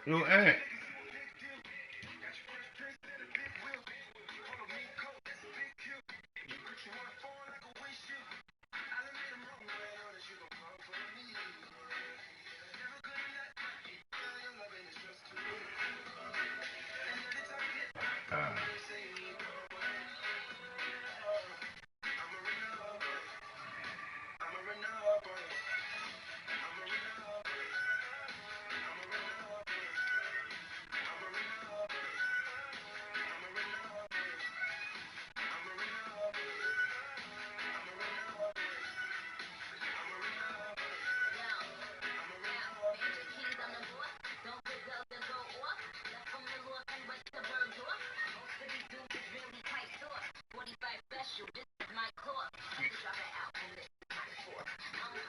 Yo, Ant.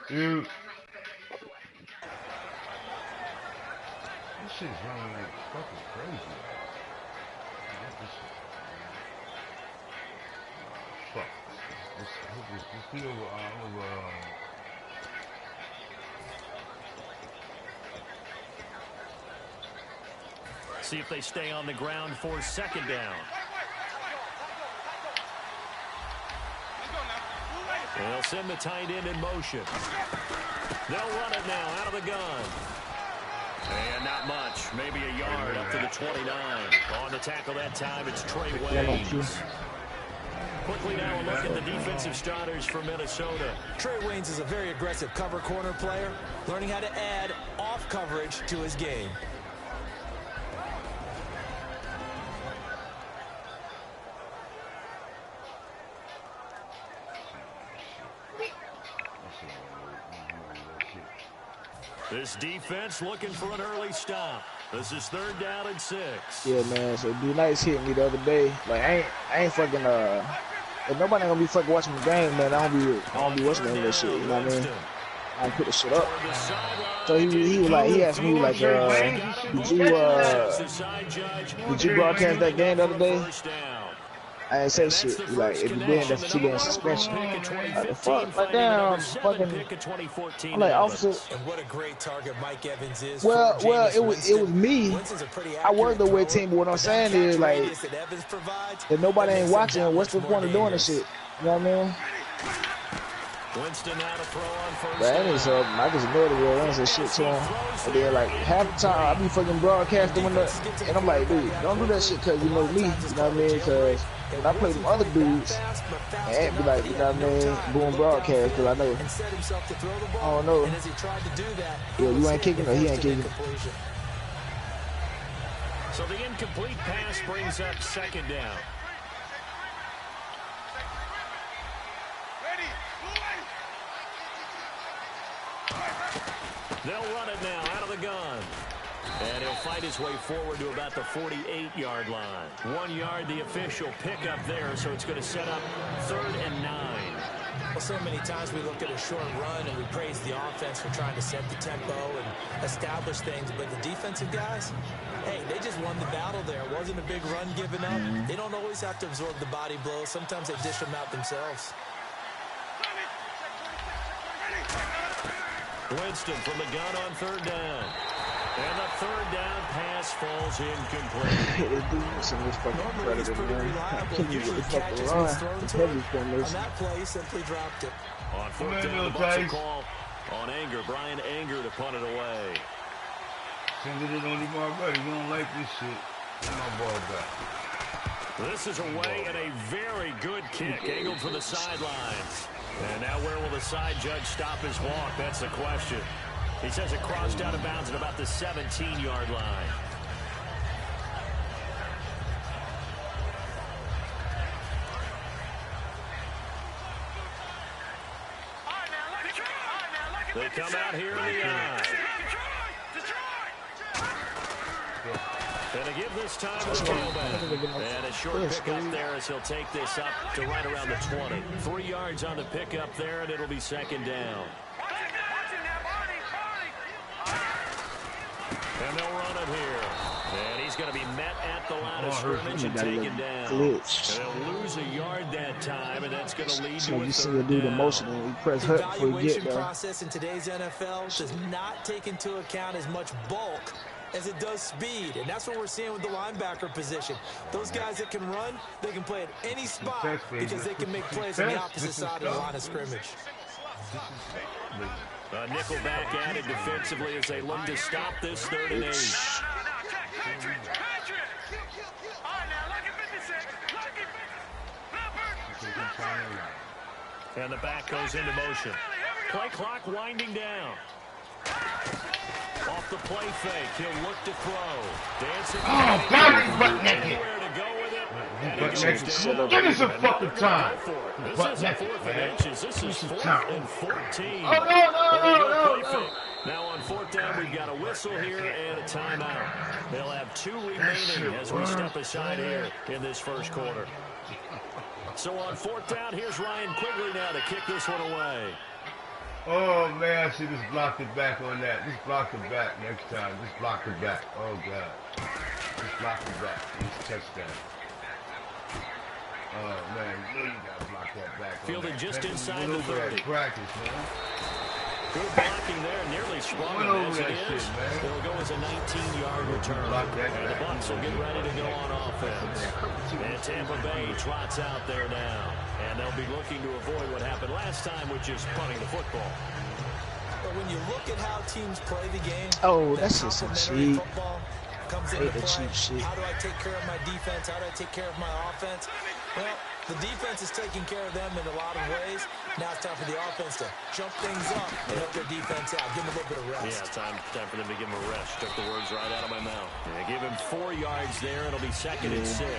Dude. This shit's running like fucking crazy. Fuck. This be over. See if they stay on the ground for second down. They'll send the tight end in motion. They'll run it now out of the gun. And not much. Maybe a yard up to the 29. On the tackle that time, it's Trey Waynes. Quickly now a look at the defensive starters for Minnesota. Trey Waynes is a very aggressive cover corner player, learning how to add off coverage to his game. This defense looking for an early stop. This is 3rd down and 6. Yeah, man. So D Nice hit me the other day. Like I ain't fucking if nobody gonna be fucking watching the game, man, I don't be watching that shit. You know what I mean? I put the shit up. So he was like, he asked me like, did you broadcast that game the other day? I ain't say shit. He like, if you did, that's 2 game suspension. Like, the fuck, like damn, fucking. I'm like, officer. And what a great target Mike Evans is. Well, it was me. I was the way team, but what I'm saying is like, if nobody ain't watching, what's the point of doing this shit? You know what I mean? Winston now to throw on first. But I just ignored the real ones and shit to him. And then like half the time I be fucking broadcasting and I'm like, dude, don't do that shit because you know me. You know what I mean? Because when I play with other dudes, and be like, you know what I mean, boom, broadcast, because I know. I don't know. Yeah, you ain't kicking or he ain't kicking. So the incomplete pass brings up 2nd down. They'll run it now out of the gun. And he'll fight his way forward to about the 48-yard line. 1 yard, the official pickup there, so it's going to set up 3rd and 9. Well, so many times we look at a short run and we praise the offense for trying to set the tempo and establish things, but the defensive guys, hey, they just won the battle there. It wasn't a big run given up. They don't always have to absorb the body blows. Sometimes they dish them out themselves. Winston from the gun on 3rd down. And the 3rd down pass falls incomplete. On that play, simply dropped it. On 4th down, the Bucs call on Anger. Brian Anger to punt it away. Send it on him already. We don't like this shit. Get my ball back. This is away and a very good kick. Angled for the sidelines. And now where will the side judge stop his walk? That's the question. He says it crossed out of bounds at about the 17-yard line. They come out here in the eye. And to give this time to tailback. And a short pickup there as he'll take this up to right around the 20. 3 yards on the pickup there, and it'll be 2nd down. And they'll run it here. And he's going to be met at the line of scrimmage and taken down. And they'll lose a yard that time, and that's going to lead to a 3rd do the motion and we press hut before we get there. The process in today's NFL does not take into account as much bulk as it does speed, and that's what we're seeing with the linebacker position. Those guys that can run, they can play at any spot because they can make plays on the opposite side of the line of scrimmage. A nickel back added defensively as they look to stop this 3rd and 8. And the back goes into motion. Play clock winding down. Off the play fake, he'll look to throw. Dancing. Oh, God, he's butt naked. Where to go with it. Give me some fucking time. This isn't 4th and inches. This is 4th and 14. Oh, no. Now on 4th down, we've got a whistle here and a timeout. They'll have 2 remaining as we step aside here in this first quarter. So on 4th down, here's Ryan Quigley now to kick this one away. Oh, man, I should just block it back on that. Just block it back next time. Just block it back. Oh, God. Just block it back. Just touchdown. Oh, man, you know you got to block that back. Fielded just inside the 30. Practice, man. Good blocking there, nearly sprung him as it is. It'll go as a 19-yard return. And the Bucs will get ready to go on offense. And Tampa Bay trots out there now. And they'll be looking to avoid what happened last time, which is punting the football. But when you look at how teams play the game, that's just some cheap. Comes into play. How do I take care of my defense? How do I take care of my offense? Well, the defense is taking care of them in a lot of ways. Now it's time for the offense to jump things up and help their defense out. Give them a little bit of rest. Yeah, time for them to give him a rest. Took the words right out of my mouth. Yeah, give him 4 yards there. It'll be 2nd and 6.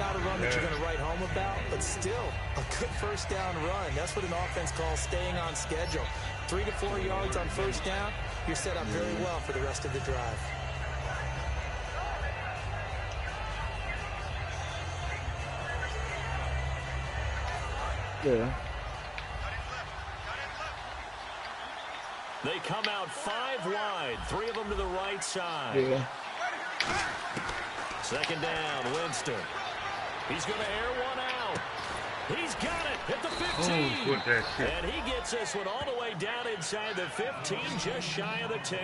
Not a run that you're going to write home about, but still a good 1st down run. That's what an offense calls staying on schedule. 3 to 4 yards on 1st down, you're set up very well for the rest of the drive. Yeah. They come out 5 wide, 3 of them to the right side. Yeah. 2nd down, Winston. He's going to air one out. He's got it at the 15. And he gets this one all the way down inside the 15, just shy of the 10.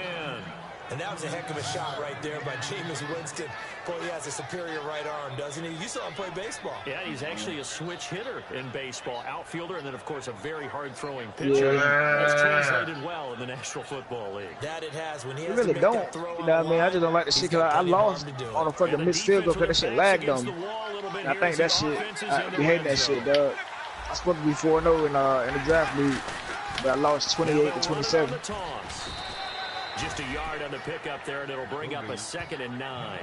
And that was a heck of a shot right there by Jameis Winston. Boy, he has a superior right arm, doesn't he? You saw him play baseball. Yeah, he's actually a switch hitter in baseball. Outfielder, and then, of course, a very hard-throwing pitcher. That's translated well in the National Football League. That it has. When he has really to make don't. that throw, You know what I mean? I just don't like the shit because I lost on a fucking missed field goal because that shit lagged on me. And I think that shit, I be hating that shit, dog. I'm supposed to be 4-0 in the draft league, but I lost 28-27. Just a yard on the pickup there, and it'll bring up a 2nd and 9.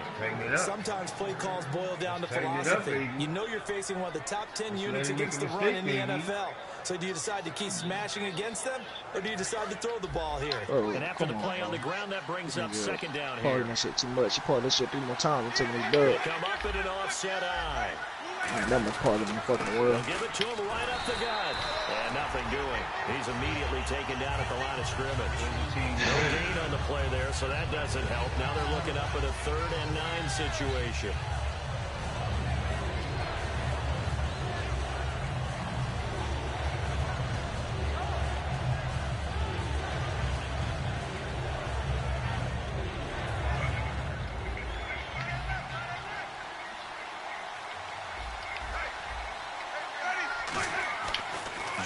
Sometimes play calls boil down to philosophy. You know you're facing one of the top 10 units against the run in the NFL. So do you decide to keep smashing against them, or do you decide to throw the ball here? Oh, and after the play on the ground, that brings up 2nd down here. Partying that shit too much. You party that shit 3 more times and taking these They dubs. come up in an offset eye. That much part of the fucking world. They'll give it to him right up the gut. And nothing doing. He's immediately taken down at the line of scrimmage. No gain on the play there, so that doesn't help. Now they're looking up at a 3rd and 9 situation.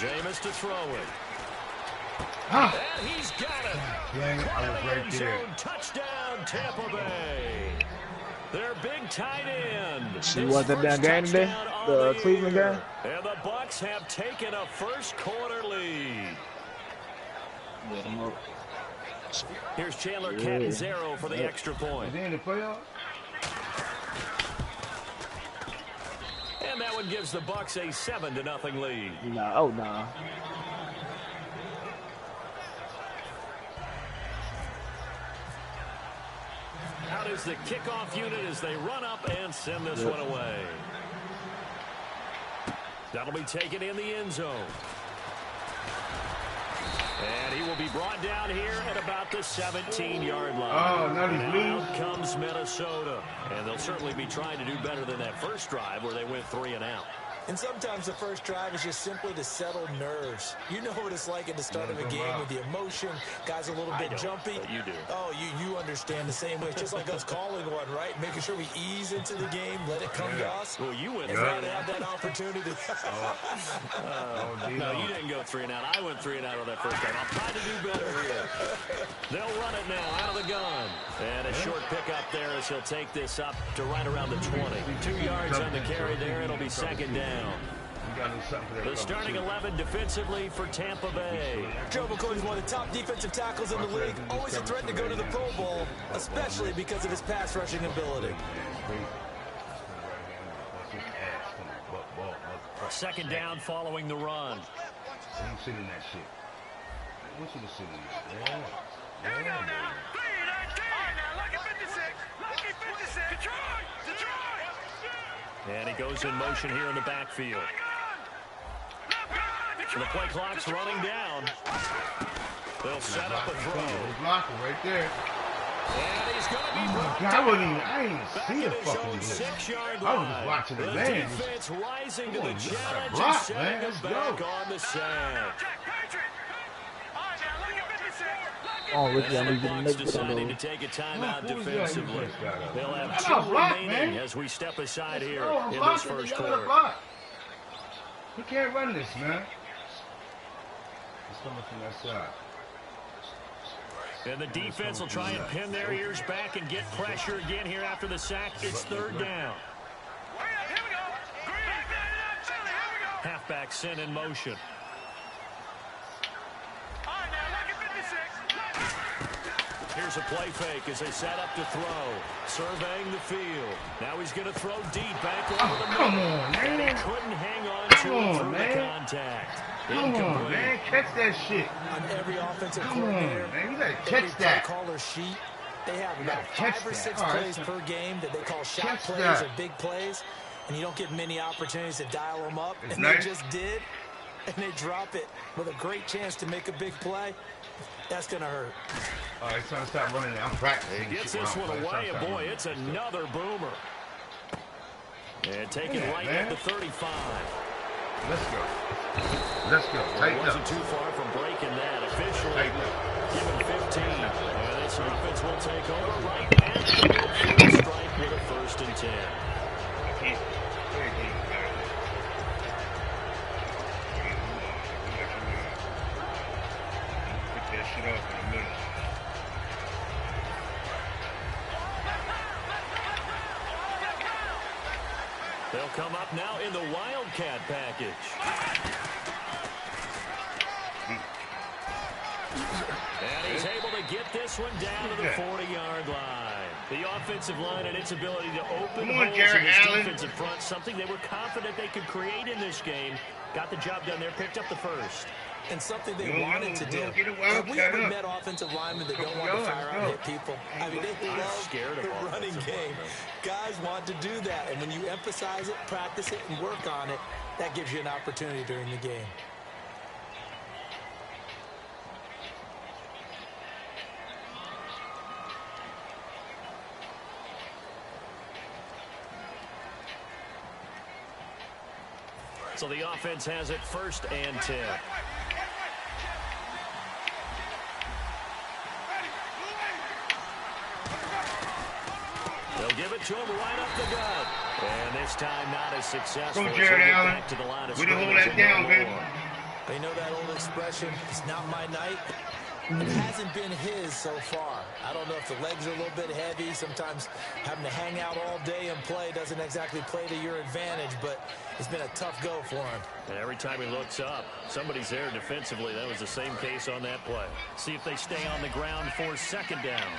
Jameis to throw it. And he's got it. I was right there. Touchdown, Tampa Bay. Their big tight end. See what that damn game today? The Cleveland game? And the Bucs have taken a first quarter lead. Here's Chandler Catanzaro for the extra point. Is he in the playoffs? And that one gives the Bucs a 7-0 lead. No, no. Out is the kickoff unit as they run up and send this one away. That'll be taken in the end zone. And he will be brought down here at about the 17-yard line. Oh, now he's and out comes Minnesota. And they'll certainly be trying to do better than that first drive where they went 3 and out. And sometimes the first drive is just simply to settle nerves. You know what it's like at the start of a game with the emotion. Guys a little bit jumpy. But you do. Oh, you understand the same way. It's just like us calling one, right? Making sure we ease into the game, let it come to us. Well, you went and now to have that opportunity. No, you didn't go 3 and out. I went 3 and out on that first time. I'll try to do better here. They'll run it now out of the gun. And a short pickup there as he'll take this up to right around the 20. 2 yards on the carry there. It'll be second down. The starting 11 defensively for Tampa Bay. Joe McCoy's one of the top defensive tackles in the league. Always a threat to go to the Pro Bowl, especially because of his pass rushing ability. Second down following the run. I'm sitting in that shit. I want you to sit in that. Yeah. Here we go now. 3-19. Lucky 56. Lucky 56. Detroit. And he goes in motion here in the backfield. The play clock's running down. They'll set up a throw. Blocking right there. And he's going to be brought I didn't even see a fucking 6-yard I line. was just watching the man. Defense rising to the challenge block, and setting man. him Let's back go. on the sack. Oh, Ricky, I need you to Bucs make deciding to this. take a timeout defensively. They'll have That's 2 not a block, remaining man. as we step aside here I'm in this blocking, first you gotta quarter. block. You can't run this, man. It's coming from that side. And the defense will try and pin their ears back and get pressure again here after the sack. It's third down. Halfback sent in motion. Here's a play fake as they set up to throw. Surveying the field. Now he's going to throw deep back over the middle. Come on, And he man. couldn't hang on to it through man. the contact. Come on, Incomplete. man. Catch that shit. On every offensive Come coordinator, on, man. You gotta every catch play that. caller sheet, they have You about gotta catch 5 or that. 6 All right. plays per game that they call shot Catch plays that. or big plays, and you don't get many opportunities to dial them up. It's And nice. they just did, and they drop it with a great chance to make a big play. That's going to hurt. All right, trying to stop running now. I'm practicing. He gets this one away, and boy, it's another boomer. And taken right at the 35. Let's go. Let's go. Tighten up. Wasn't too far from breaking that. Officially, given 15. And this offense will take over right at the midfield stripe with a first and 10. Pick that shit up in a minute. They'll come up now in the Wildcat package. And he's able to get this one down to the 40-yard line. The offensive line and its ability to open holes in this defensive front, something they were confident they could create in this game. Got the job done there, picked up the first. And something they wanted to do. Have we ever met offensive linemen that don't want to fire out and hit people? I mean, they love the running game. Guys want to do that. And when you emphasize it, practice it, and work on it, that gives you an opportunity during the game. So the offense has it first and 10. They'll give it to him right up the gut. And this time not as successful. Go, Jared Allen. Back to the line of We didn't hold scrimmage that down, and baby. more. They know that old expression, it's not my night. It hasn't been his so far. I don't know if the legs are a little bit heavy. Sometimes having to hang out all day and play doesn't exactly play to your advantage, but it's been a tough go for him. And every time he looks up, somebody's there defensively. That was the same case on that play. See if they stay on the ground for second down.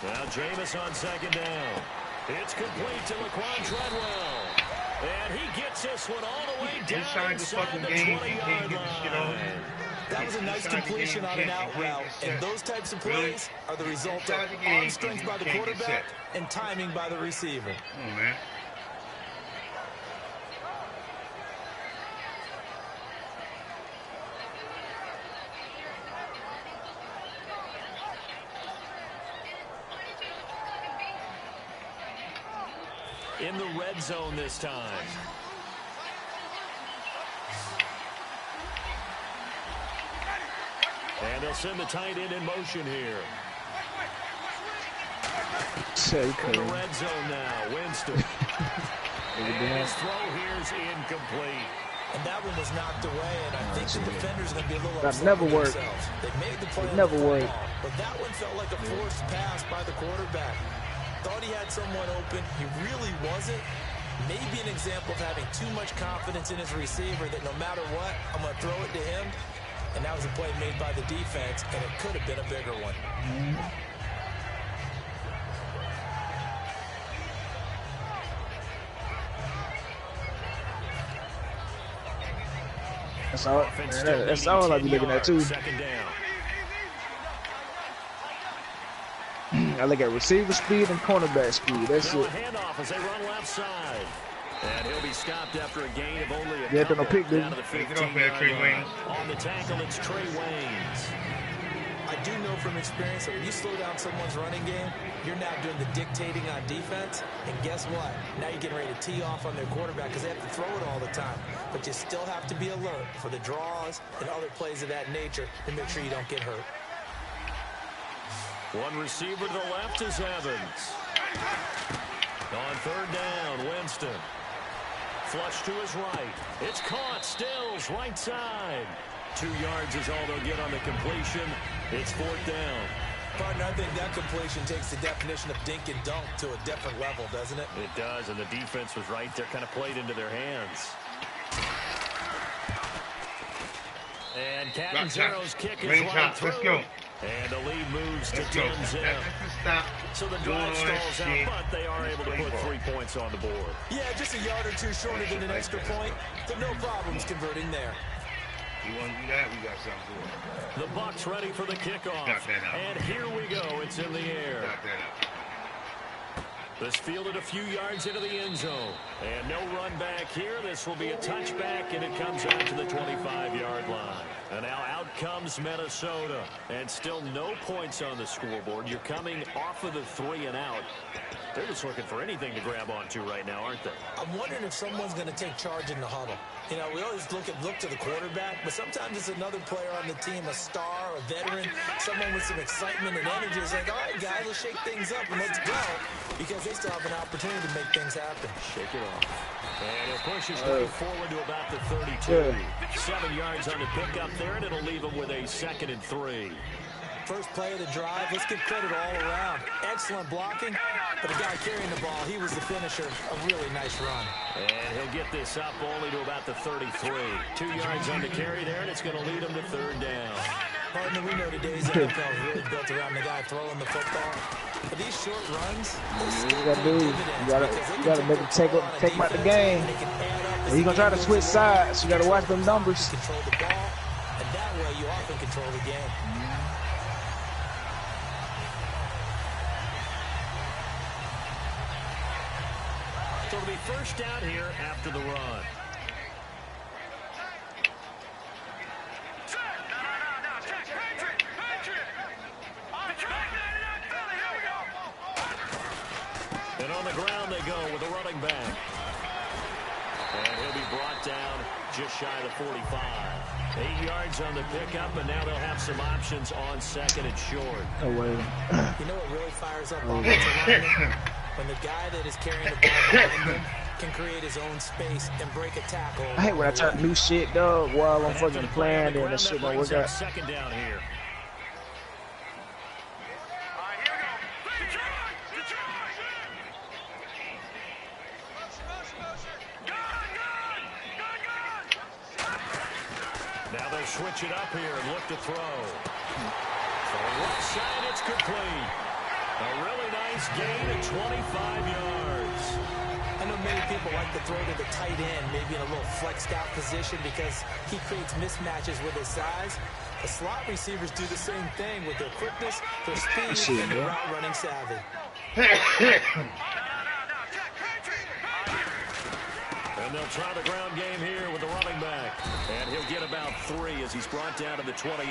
Now Jameis on second down. It's complete to Laquan Treadwell. And he gets this one all the way down inside the 20-yard line. That was a nice completion on an out route. And those types of plays are the result of arm strength by the quarterback and timing by the receiver. Oh, man. in the red zone this time. And they'll send the tight end in motion here. In the red zone now, Winston. And his throw here's incomplete. And that one was knocked away, and I think the defenders are going to be a little That upset never with worked. themselves. They made the play, Never worked. but that one felt like a forced pass by the quarterback. Thought he had someone open. He really wasn't. Maybe an example of having too much confidence in his receiver that no matter what, I'm going to throw it to him. And that was a play made by the defense, and it could have been a bigger one. That's all I be looking at too. Second down. I look at receiver speed and cornerback speed. That's Now a it. handoff as they run left side. And he'll be stopped after a gain of only a Yeah, no couple pick, dude. down to the Get off there, 15-yard Trey line. Waynes. On the tackle, it's Trey Waynes. I do know from experience that when you slow down someone's running game, you're now doing the dictating on defense. And guess what? Now you're getting ready to tee off on their quarterback because they have to throw it all the time. But you still have to be alert for the draws and other plays of that nature to make sure you don't get hurt. One receiver to the left is Evans. On third down, Winston. Flush to his right. It's caught. Stills, right side. 2 yards is all they'll get on the completion. It's fourth down. Partner, I think that completion takes the definition of dink and dunk to a different level, doesn't it? It does, and the defense was right there, kind of played into their hands. And Catanzaro's kick is right through. Let's go. And the lead moves to Let's go. 10-0. That's stop. So the drive stalls out, but they are able to put 3 points on the board. Yeah, just a yard or two shorter than an extra point, but no problems converting there. You want to do that? We got something for it. The Bucs ready for the kickoff. Got that out. And here we go. It's in the air. Got that out. This fielded a few yards into the end zone. And no run back here. This will be a touchback, and it comes out to the 25-yard line. And now out comes Minnesota. And still no points on the scoreboard. You're coming off of the 3 and out. They're just looking for anything to grab onto right now, aren't they? I'm wondering if someone's going to take charge in the huddle. You know, we always look to the quarterback, but sometimes it's another player on the team, a star, a veteran, someone with some excitement and energy. It's like, all right, guys, let's shake things up and let's go, because they still have an opportunity to make things happen. Shake it off. And he'll push his way forward to about the 32. 7 yards on the pickup there, and it'll leave him with a 2nd and 3. First play of the drive, let's give credit all around. Excellent blocking, but the guy carrying the ball, he was the finisher. A really nice run. And he'll get this up only to about the 33. 2 yards on the carry there, and it's going to lead him to 3rd down. Partner, we know today's NFL is really built around the guy throwing the football. But these short runs, you gotta make him take him out the game. He's gonna try to switch sides. You gotta watch them numbers. Control the ball, and that way you often control the game. So it'll be first down here after the run. And on the ground they go with the running back. And he'll be brought down just shy of the 45. 8 yards on the pickup, and now they'll have some options on 2nd and short. Oh, wait. You know what really fires up offensive linemen? When the guy that is carrying the ball behind them can create his own space and break a tackle. I hate when I try to do shit, dog, while I'm fucking playing and that shit don't work out. Second down here. Now they'll switch it up here and look to throw. So left side, it's complete. A really nice gain of 25 yards. I know many people like to throw to the tight end, maybe in a little flexed out position because he creates mismatches with his size. The slot receivers do the same thing with their quickness, their speed, and their route running savvy. And they'll try the ground game here with the running back. And he'll get about 3 as he's brought down to the 28.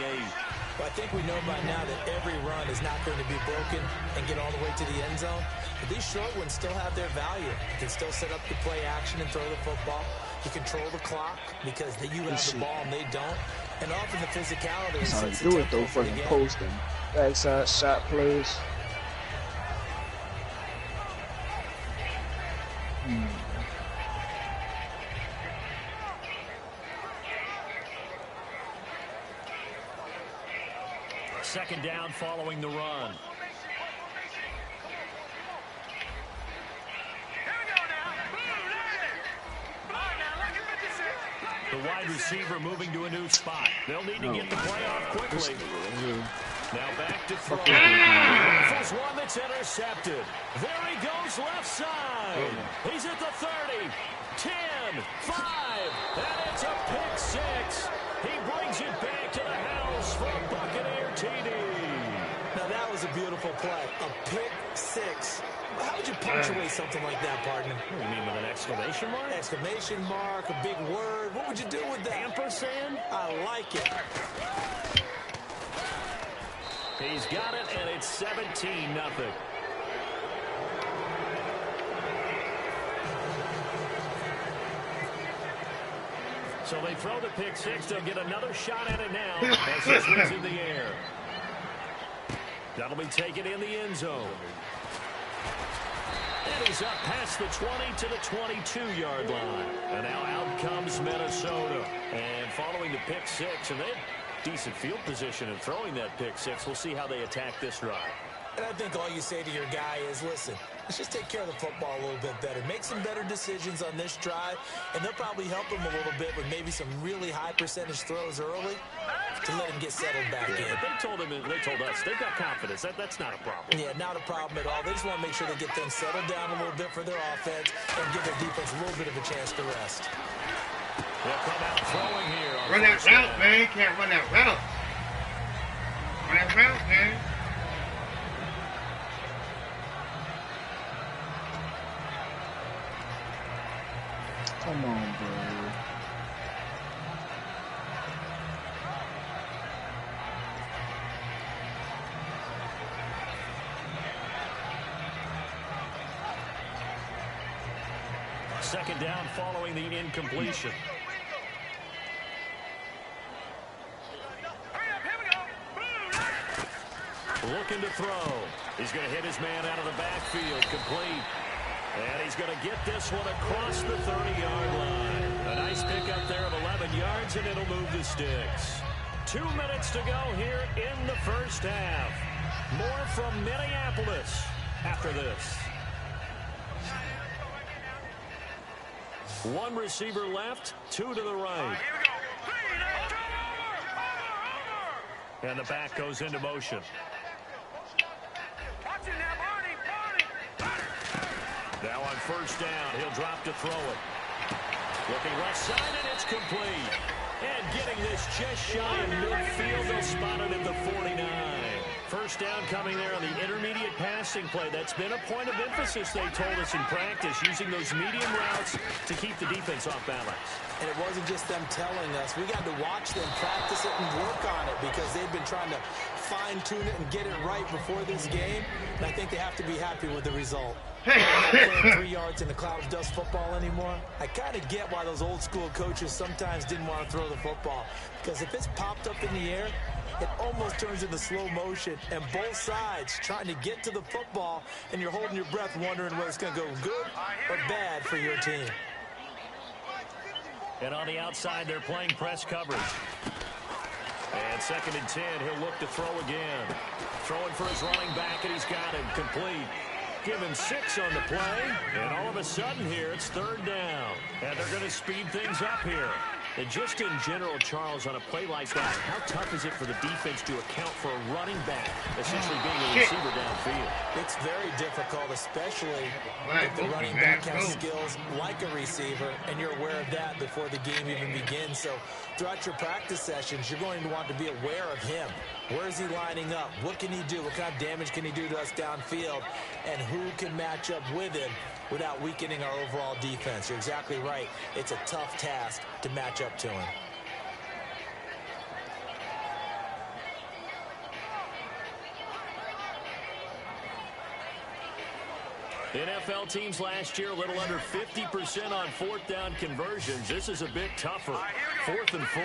Well, I think we know by now that every run is not going to be broken and get all the way to the end zone. But these short ones still have their value. You can still set up the play action and throw the football. You control the clock because you have the ball and they don't. And often the physicality That's how you sets do the it though, tempo for the fucking game. posting. Backside shot plays. Second down following the run. The wide receiver moving to a new spot. They'll need to get the play off quickly. Now back to throw. Rifles one that's intercepted. There he goes left side. He's at the 30, 10, 5, and it's a pick six. He brings it back to the house for a Buccaneer TD. Now that was a beautiful play. A pick six. How would you punctuate something like that, partner? What do you mean, with an exclamation mark? Exclamation mark, a big word. What would you do with that? Ampersand? I like it. He's got it, and it's 17-0. So they throw the pick six. They'll get another shot at it now as this one's in the air. That'll be taken in the end zone. And he's up past the 20 to the 22-yard line. And now out comes Minnesota. And following the pick six, and they have decent field position in throwing that pick six. We'll see how they attack this drive. And I think all you say to your guy is, listen, let's just take care of the football a little bit better. Make some better decisions on this drive, and they'll probably help him a little bit with maybe some really high percentage throws early to let him get settled back in. But they told us, they've got confidence. That's not a problem. Yeah, not a problem at all. They just want to make sure they get things settled down a little bit for their offense and give their defense a little bit of a chance to rest. They'll come out throwing here. Run that route, man. Can't run that route. Run that route, man. Come on, bro. Second down following the incompletion. Looking to throw. He's going to hit his man out of the backfield, complete. And he's going to get this one across the 30-yard line. A nice pickup there of 11 yards, and it'll move the sticks. 2 minutes to go here in the first half. More from Minneapolis after this. One receiver left, two to the right. And the back goes into motion. Now on first down, he'll drop to throw it. Looking left side, and it's complete. And getting this just shy of midfield, they'll spot it at the 49. First down coming there on the intermediate passing play. That's been a point of emphasis, they told us in practice, using those medium routes to keep the defense off balance. And it wasn't just them telling us. We got to watch them practice it and work on it because they've been trying to fine-tune it and get it right before this game. And I think they have to be happy with the result. Not playing 3 yards in the cloud of dust football anymore. I kind of get why those old-school coaches sometimes didn't want to throw the football. Because if it's popped up in the air, it almost turns into slow motion, and both sides trying to get to the football, and you're holding your breath wondering whether it's going to go good or bad for your team. And on the outside, they're playing press coverage. And 2nd and 10, he'll look to throw again. Throwing for his running back, and he's got him complete. Give him 6 on the play, and all of a sudden here, it's 3rd down. And they're going to speed things up here. And just in general, Charles, on a play like that, how tough is it for the defense to account for a running back essentially being a receiver downfield? It's very difficult, especially if the running back has skills like a receiver, and you're aware of that before the game even begins. So throughout your practice sessions, you're going to want to be aware of him. Where is he lining up? What can he do? What kind of damage can he do to us downfield? And who can match up with him without weakening our overall defense? You're exactly right. It's a tough task to match up to him. NFL teams last year a little under 50% on fourth down conversions. This is a bit tougher. 4th and 4.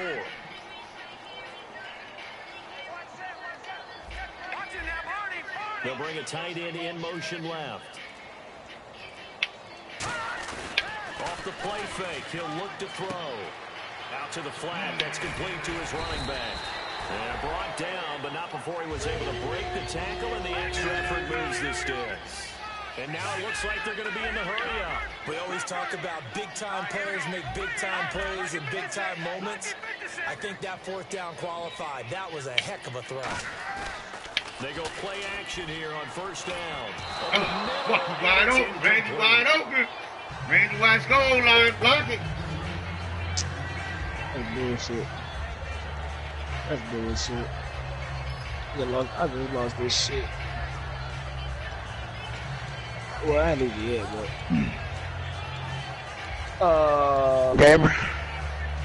They'll bring a tight end in motion left. Off the play fake, he'll look to throw. Out to the flat, that's complete to his running back. And brought down, but not before he was able to break the tackle, and the extra effort moves the sticks. And now it looks like they're going to be in the hurry-up. We always talk about big-time players make big-time plays in big-time moments. I think that 4th down qualified. That was a heck of a throw. They go play action here on 1st down. Wide open, Randy, wide open. Randy, wide goal line, block it. That's bullshit. That's bullshit. I just lost this shit. Well, I ain't lose it yet, but Gabriel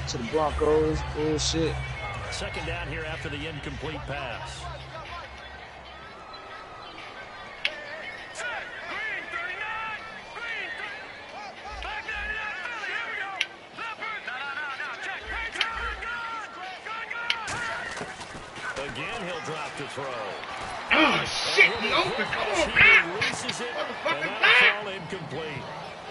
to the Broncos, bullshit. 2nd down here after the incomplete pass. Again, he'll drop to throw. Oh, shit, he open. Come on, man. Releases it, and that'll fall incomplete.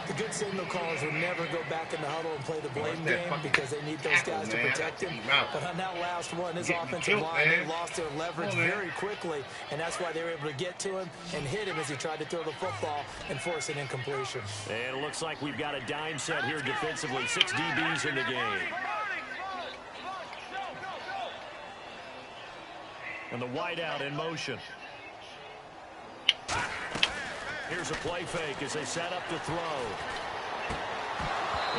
The good signal callers will never go back in the huddle and play the blame game because they need those guys to protect him. But on that last one, his offensive line, they lost their leverage very quickly, and that's why they were able to get to him and hit him as he tried to throw the football and force an incompletion. And it looks like we've got a dime set here defensively. 6 DBs in the game. And the wideout in motion. Here's a play fake as they set up to throw.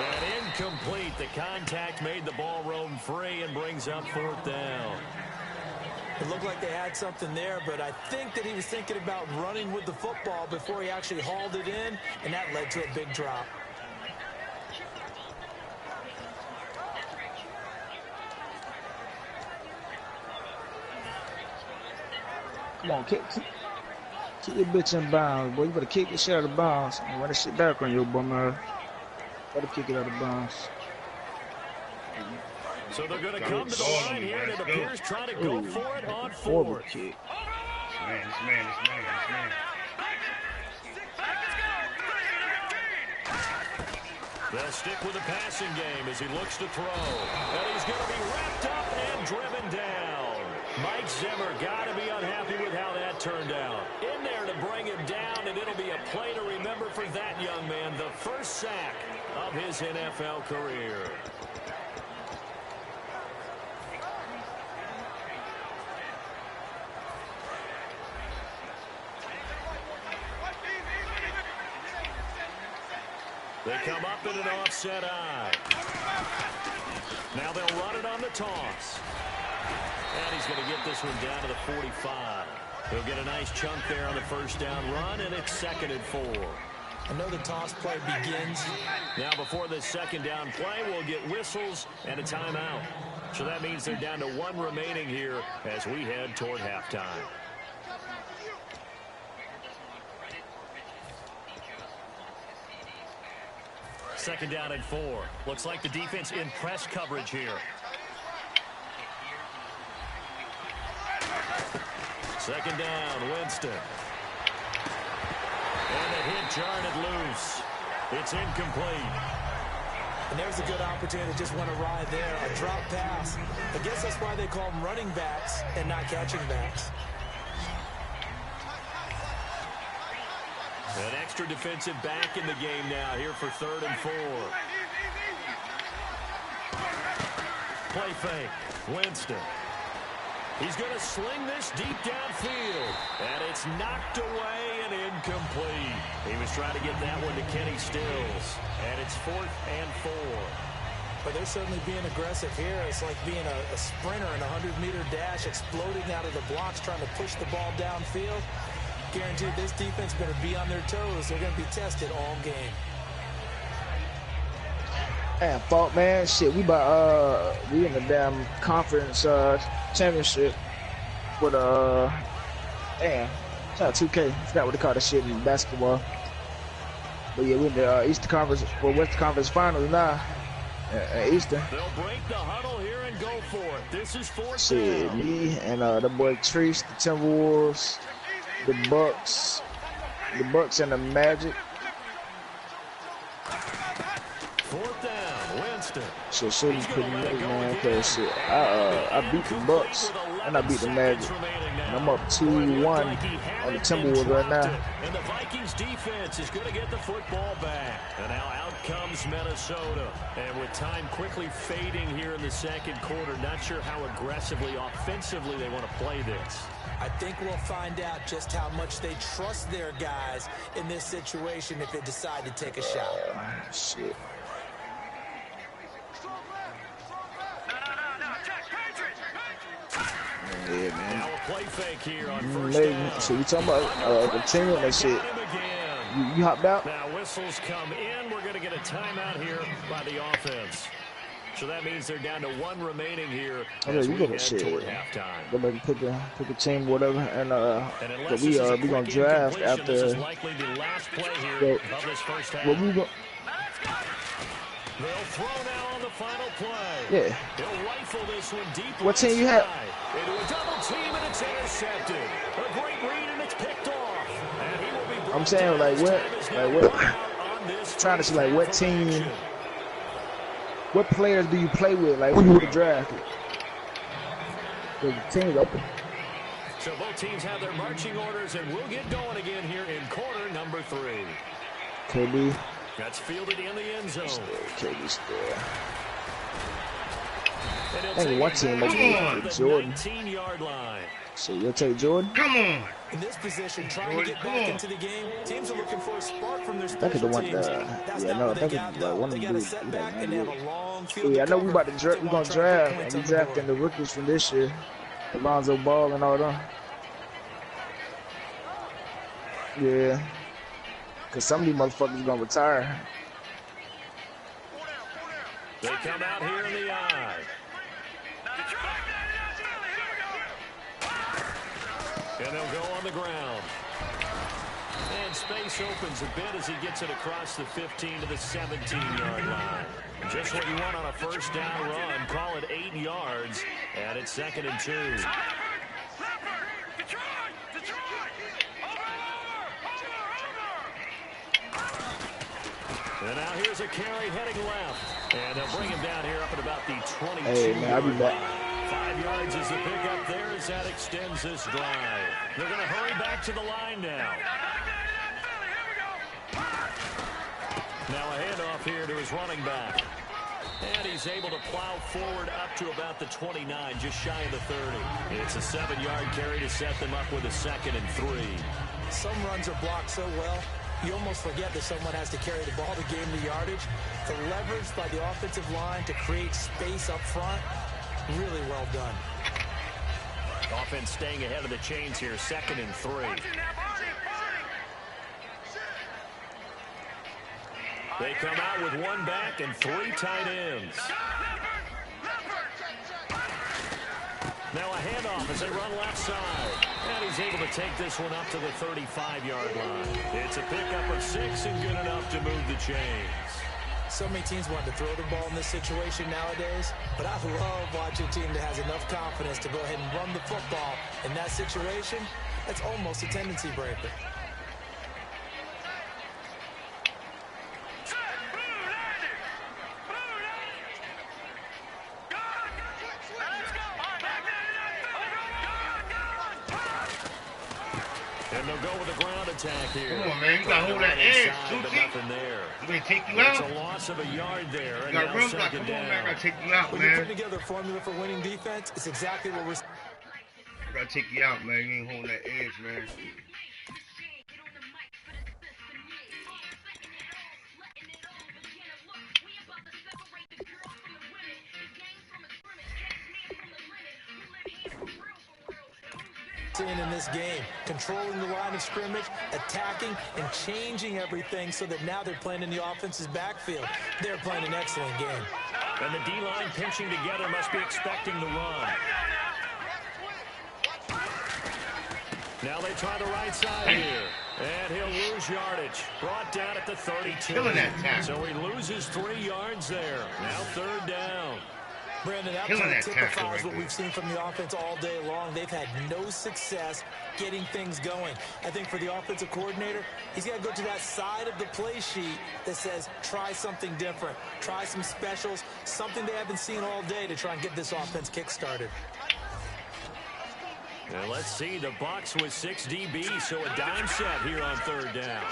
And incomplete. The contact made the ball roam free and brings up 4th down. It looked like they had something there, but I think that he was thinking about running with the football before he actually hauled it in, and that led to a big drop. Come on, keep your bitch in bounds, boy. You better kick the shit out of bounds and run that shit back on your bum ass. Better kick it out of bounds. So they're going to come to the line here, and it appears trying to go for it on 4th. Kick. This man. They'll stick with the passing game as he looks to throw. And he's going to be wrapped up and driven down. Mike Zimmer got to be unhappy with how that turned out. In there to bring him down, and it'll be a play to remember for that young man. The first sack of his NFL career. They come up in an offset eye. Now they'll run it on the toss. And he's going to get this one down to the 45. He'll get a nice chunk there on the 1st down run, and it's 2nd and 4. I know the toss play begins. Now before this 2nd down play, we'll get whistles and a timeout. So that means they're down to 1 remaining here as we head toward halftime. Second down and 4. Looks like the defense in press coverage here. 2nd down, Winston. And the hit jarred it loose. It's incomplete. And there's a good opportunity to just went a ride there, a drop pass. I guess that's why they call them running backs and not catching backs. An extra defensive back in the game now here for 3rd and 4. Play fake, Winston. He's going to sling this deep downfield. And it's knocked away and incomplete. He was trying to get that one to Kenny Stills. And it's 4th and 4. But they're certainly being aggressive here. It's like being a sprinter in a 100-meter dash, exploding out of the blocks, trying to push the ball downfield. Guaranteed this defense better be on their toes. They're going to be tested all game. Man, fault, man. Shit, we in the damn conference championship with damn, shout out 2K. I forgot what they call that shit in basketball. But yeah, we're in the Eastern Conference or Western Conference Finals now. Eastern. They'll break the huddle here and go for it. This is fourth Shit, down. me and the boy Treese, the Timberwolves, the Bucks and the Magic. Fourth down, Winston. So shit is pretty nice, man. Cause shit, I beat the Bucks and I beat the Magic. And I'm up 2-1 on the Timberwolves right now. And the Vikings defense is going to get the football back. And now out comes Minnesota. And with time quickly fading here in the second quarter, not sure how aggressively, offensively they want to play this. I think we'll find out just how much they trust their guys in this situation if they decide to take a shot. Shit. Yeah, man. Now a play fake here on first down. So you talking about the team and that shit? You hopped out? Now whistles come in. We're going to get a timeout here by the offense. So that means they're down to one remaining here as we head toward halftime. Go back and pick a team, whatever, and we gonna draft after. This is likely the last play here of this first half. They'll throw now on the final play. Yeah. He'll rifle this one deep. What team you have? Into a double team and it's intercepted. A great read and it's picked off. And he will be I'm saying like what? Trying to see like what team. What players do you play with? Like who you would draft? The team's open. So both teams have their marching orders, and we'll get going again here in quarter number 3. KB. That's fielded in the end zone. KB's there. I think one team over Jordan. 19-yard line. So you'll take Jordan? Come on. In this position, trying to get back into the game, teams are looking for a spark from their special teams. One of the dudes. Yeah, I know we about to draft. We're gonna draft, and we drafting the rookies from this year, Alonzo Ball and all them. Yeah, cause some of these motherfuckers gonna retire. They come out here in the eye. And they'll go on the ground. And space opens a bit as he gets it across the 15 to the 17-yard line. Just what you want on a first down run. Call it 8 yards. And it's 2nd and 2. And now here's a carry heading left. And they'll bring him down here up at about the 22-yard line. 5 yards is the pickup there as that extends this drive. They're going to hurry back to the line now. Now a handoff here to his running back. And he's able to plow forward up to about the 29, just shy of the 30. It's a 7-yard carry to set them up with a 2nd and 3. Some runs are blocked so well, you almost forget that someone has to carry the ball to gain the yardage. The leverage by the offensive line to create space up front, really well done. Offense staying ahead of the chains here, 2nd and 3. They come out with 1 back and 3 tight ends. Now a handoff as they run left side. And he's able to take this one up to the 35-yard line. It's a pickup of 6 and good enough to move the chains. So many teams want to throw the ball in this situation nowadays, but I love watching a team that has enough confidence to go ahead and run the football. In that situation, that's almost a tendency breaker. And they'll go with a ground attack here. Come on, man. You got to hold that edge. But nothing there. I'm going to take you out. It's a loss of a yard there. You got room block. Come on, man. I got to take you out, When man. you put together a formula for winning defense, it's exactly what we're... I got to take you out, man. You ain't holding that edge, man. in this game, controlling the line of scrimmage, attacking, and changing everything so that now they're playing in the offense's backfield. They're playing an excellent game. And the D-line pinching together must be expecting the run. Now they try the right side here. And he'll lose yardage. Brought down at the 32. Killing that tackle. So he loses 3 yards there. Now 3rd down. Brandon, that play typifies what we've seen from the offense all day long. They've had no success getting things going. I think for the offensive coordinator, he's got to go to that side of the play sheet that says, try something different. Try some specials, something they haven't seen all day to try and get this offense kick-started. And let's see, the Bucs with 6 DBs, so a dime set here on 3rd down.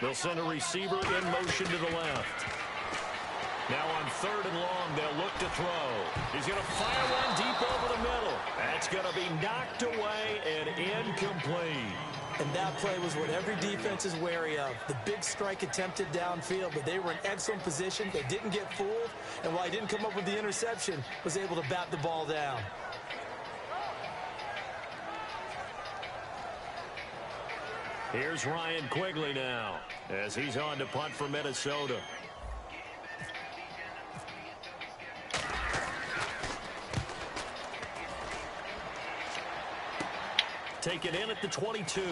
They'll send a receiver in motion to the left. Now on 3rd and long, they'll look to throw. He's going to fire one deep over the middle. That's going to be knocked away and incomplete. And that play was what every defense is wary of. The big strike attempted downfield, but they were in excellent position. They didn't get fooled, and while he didn't come up with the interception, was able to bat the ball down. Here's Ryan Quigley now, as he's on to punt for Minnesota. Take it in at the 22. A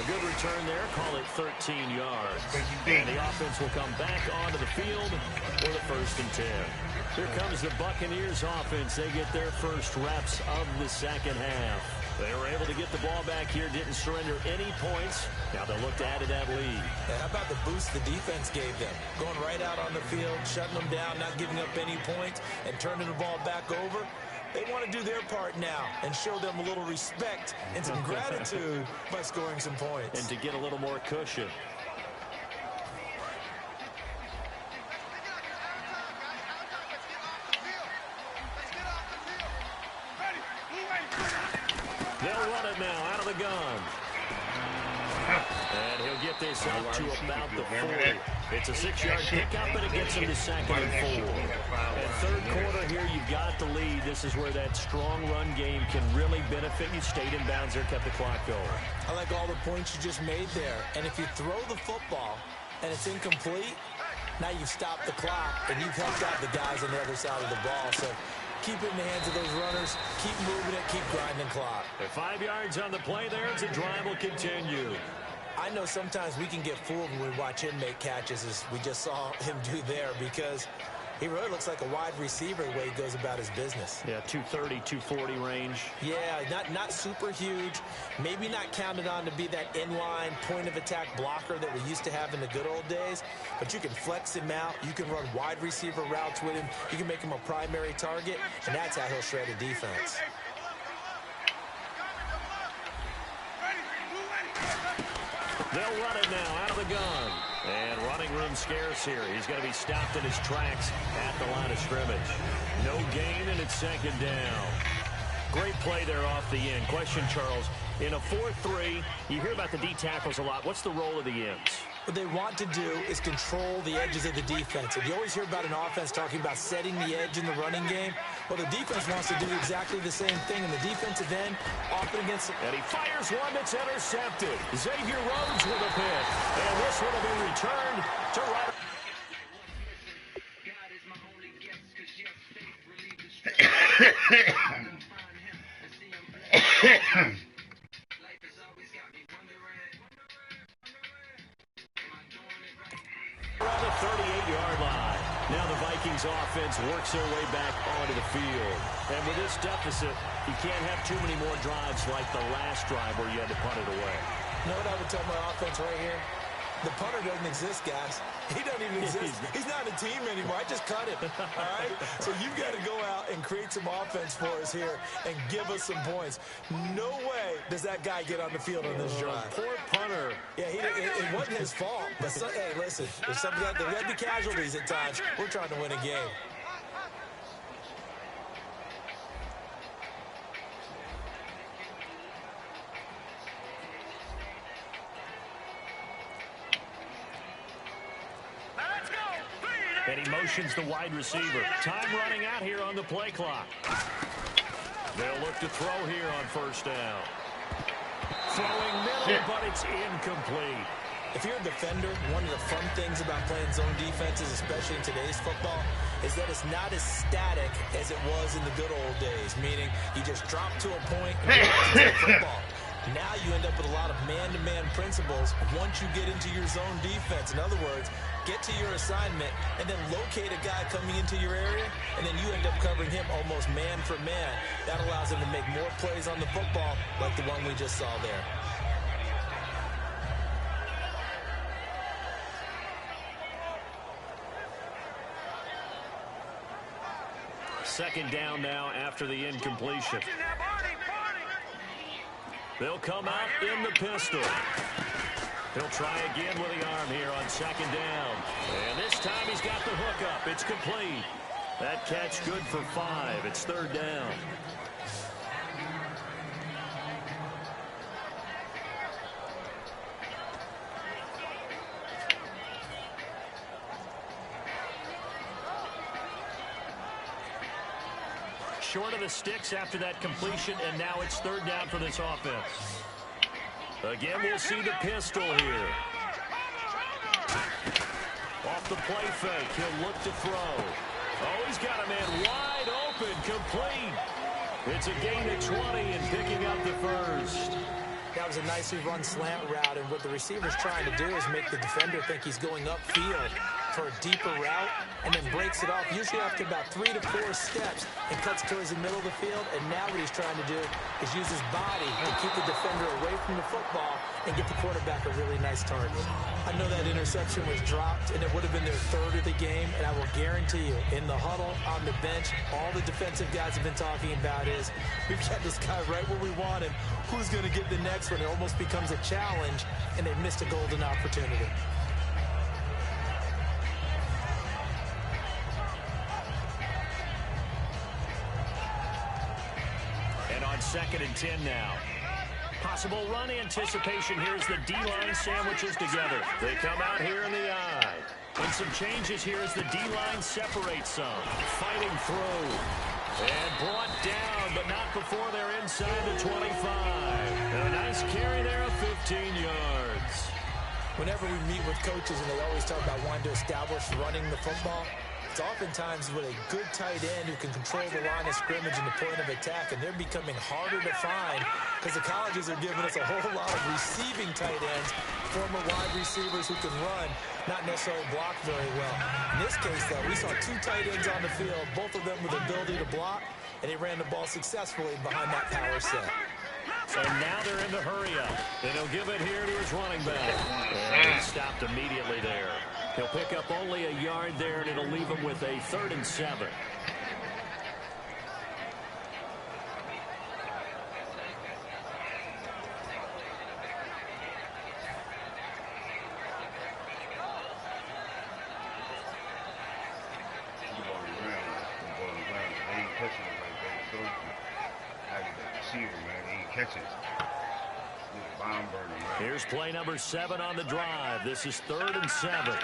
good return there. Call it 13 yards. And the offense will come back onto the field for the 1st and 10. Here comes the Buccaneers offense. They get their first reps of the 2nd half. They were able to get the ball back here, didn't surrender any points. Now they'll look to add to that lead. Yeah, how about the boost the defense gave them? Going right out on the field, shutting them down, not giving up any points, and turning the ball back over. They want to do their part now and show them a little respect and some gratitude by scoring some points. And to get a little more cushion. They'll run it now out of the gun. And he'll get this up to about the 40. It's a 6-yard pickup, and it gets him to 2nd and 4. And 3rd quarter here, you've got the lead. This is where that strong run game can really benefit you. Stayed in bounds there, kept the clock going. I like all the points you just made there. And if you throw the football and it's incomplete, now you've stopped the clock, and you've helped out the guys on the other side of the ball. So keep it in the hands of those runners. Keep moving it. Keep grinding clock. At 5 yards on the play there, as the drive will continue. I know sometimes we can get fooled when we watch him make catches, as we just saw him do there, because he really looks like a wide receiver the way he goes about his business. Yeah, 230, 240 range. Yeah, not super huge. Maybe not counted on to be that inline point-of-attack blocker that we used to have in the good old days, but you can flex him out. You can run wide receiver routes with him. You can make him a primary target, and that's how he'll shred a defense. They'll run it now out of the gun. And running room scarce here. He's going to be stopped in his tracks at the line of scrimmage. No gain, and it's 2nd down. Great play there off the end. Question, Charles, in a 4-3, you hear about the D tackles a lot. What's the role of the ends? What they want to do is control the edges of the defense. And you always hear about an offense talking about setting the edge in the running game. Well, the defense wants to do exactly the same thing. And the defensive end, often against... And he fires one that's intercepted. Xavier Rhodes with a pick. And this one will be returned to right. Around the 38-yard line. Now the Vikings offense works their way back onto the field. And with this deficit, you can't have too many more drives like the last drive where you had to punt it away. You know what I would tell my offense right here? The punter doesn't exist, guys. He doesn't even exist. He's not a team anymore. I just cut him, all right? So you've got to go out and create some offense for us here and give us some points. No way does that guy get on the field on this drive. Poor punter. Yeah, it wasn't his fault. But hey, listen, there's something there got to be casualties at times. We're trying to win a game. And he motions the wide receiver. Time running out here on the play clock. They'll look to throw here on 1st down. Throwing middle, but it's incomplete. If you're a defender, one of the fun things about playing zone defenses, especially in today's football, is that it's not as static as it was in the good old days, meaning you just drop to a point and go to the football. Now you end up with a lot of man-to-man principles once you get into your zone defense. In other words, get to your assignment and then locate a guy coming into your area, and then you end up covering him almost man for man. That allows him to make more plays on the football like the one we just saw there. Second down now after the incompletion. They'll come out in the pistol. He'll try again with the arm here on second down. And this time he's got the hook up. It's complete. That catch good for 5. It's third down. Short of the sticks after that completion, and now it's third down for this offense. Again, we'll see the pistol here. Off the play fake, he'll look to throw. Oh, he's got a man wide open, complete. It's a gain of 20 and picking up the first. That was a nicely run slant route, and what the receiver's trying to do is make the defender think he's going upfield for a deeper route, and then breaks it off, usually after about 3 to 4 steps, and cuts towards the middle of the field. And now what he's trying to do is use his body to keep the defender away from the football and get the quarterback a really nice target. I know that interception was dropped, and it would have been their third of the game, and I will guarantee you, in the huddle, on the bench, all the defensive guys have been talking about is, we've got this guy right where we want him. Who's going to get the next one? It almost becomes a challenge, and they missed a golden opportunity. Second and 10 now. Possible run anticipation here as the D-line sandwiches together. They come out here in the eye. And some changes here as the D-line separates some. Fighting through. And brought down, but not before they're inside the 25. And a nice carry there of 15 yards. Whenever we meet with coaches and they always talk about wanting to establish running the football, it's oftentimes with a good tight end who can control the line of scrimmage and the point of attack, and they're becoming harder to find because the colleges are giving us a whole lot of receiving tight ends, former wide receivers who can run, not necessarily block very well. In this case, though, we saw 2 tight ends on the field, both of them with the ability to block, and they ran the ball successfully behind that power set. And now they're in the hurry-up, and he'll give it here to his running back. And he stopped immediately there. He'll pick up only a yard there, and it'll leave him with a 3rd and 7. Here's play number 7 on the drive. This is 3rd and 7.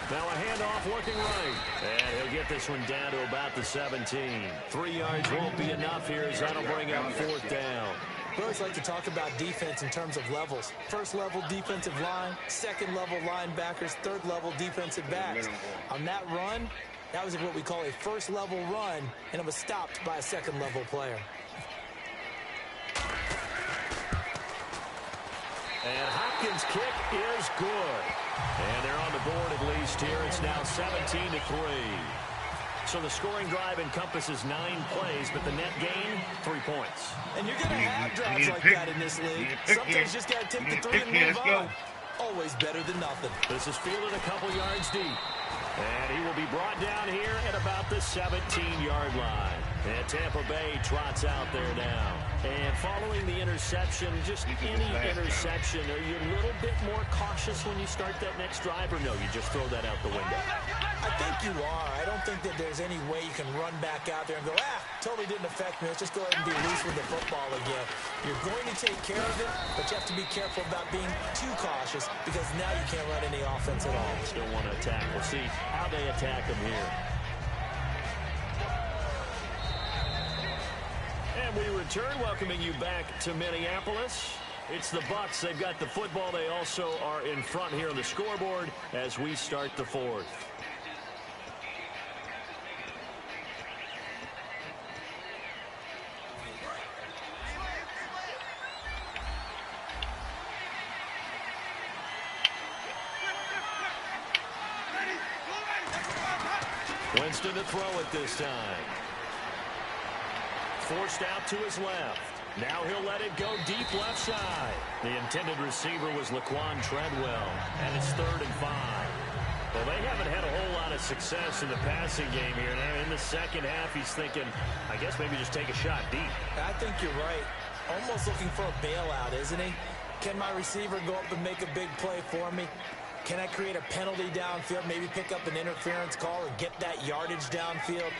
Now a handoff looking right. And he'll get this one down to about the 17. 3 yards won't be enough here as that'll bring up 4th down. We always like to talk about defense in terms of levels. First level defensive line, second level linebackers, third level defensive backs. On that run, that was what we call a first level run, and it was stopped by a second level player. And Hopkins' kick is good. And they're on the board at least here. It's now 17-3. So the scoring drive encompasses 9 plays, but the net gain, 3 points. And you're going to have drives like that in this league. Sometimes you just got to tip the 3 and move on. Always better than nothing. This is fielded a couple yards deep. And he will be brought down here at about the 17-yard line. And Tampa Bay trots out there now. And following the interception, just any interception, are you a little bit more cautious when you start that next drive, or no, you just throw that out the window? I think you are. I don't think that there's any way you can run back out there and go, totally didn't affect me. Let's just go ahead and be loose with the football again. You're going to take care of it, but you have to be careful about being too cautious because now you can't run any offense at all. Still want to attack. We'll see how they attack them here. And we return, welcoming you back to Minneapolis. It's the Bucks. They've got the football. They also are in front here on the scoreboard as we start the fourth. Winston to throw it this time. Forced out to his left. Now he'll let it go deep left side. The intended receiver was Laquan Treadwell, and it's 3rd and 5. Well, they haven't had a whole lot of success in the passing game here. Now in the second half, he's thinking, I guess maybe just take a shot deep. I think you're right. Almost looking for a bailout, isn't he? Can my receiver go up and make a big play for me? Can I create a penalty downfield, maybe pick up an interference call and get that yardage downfield?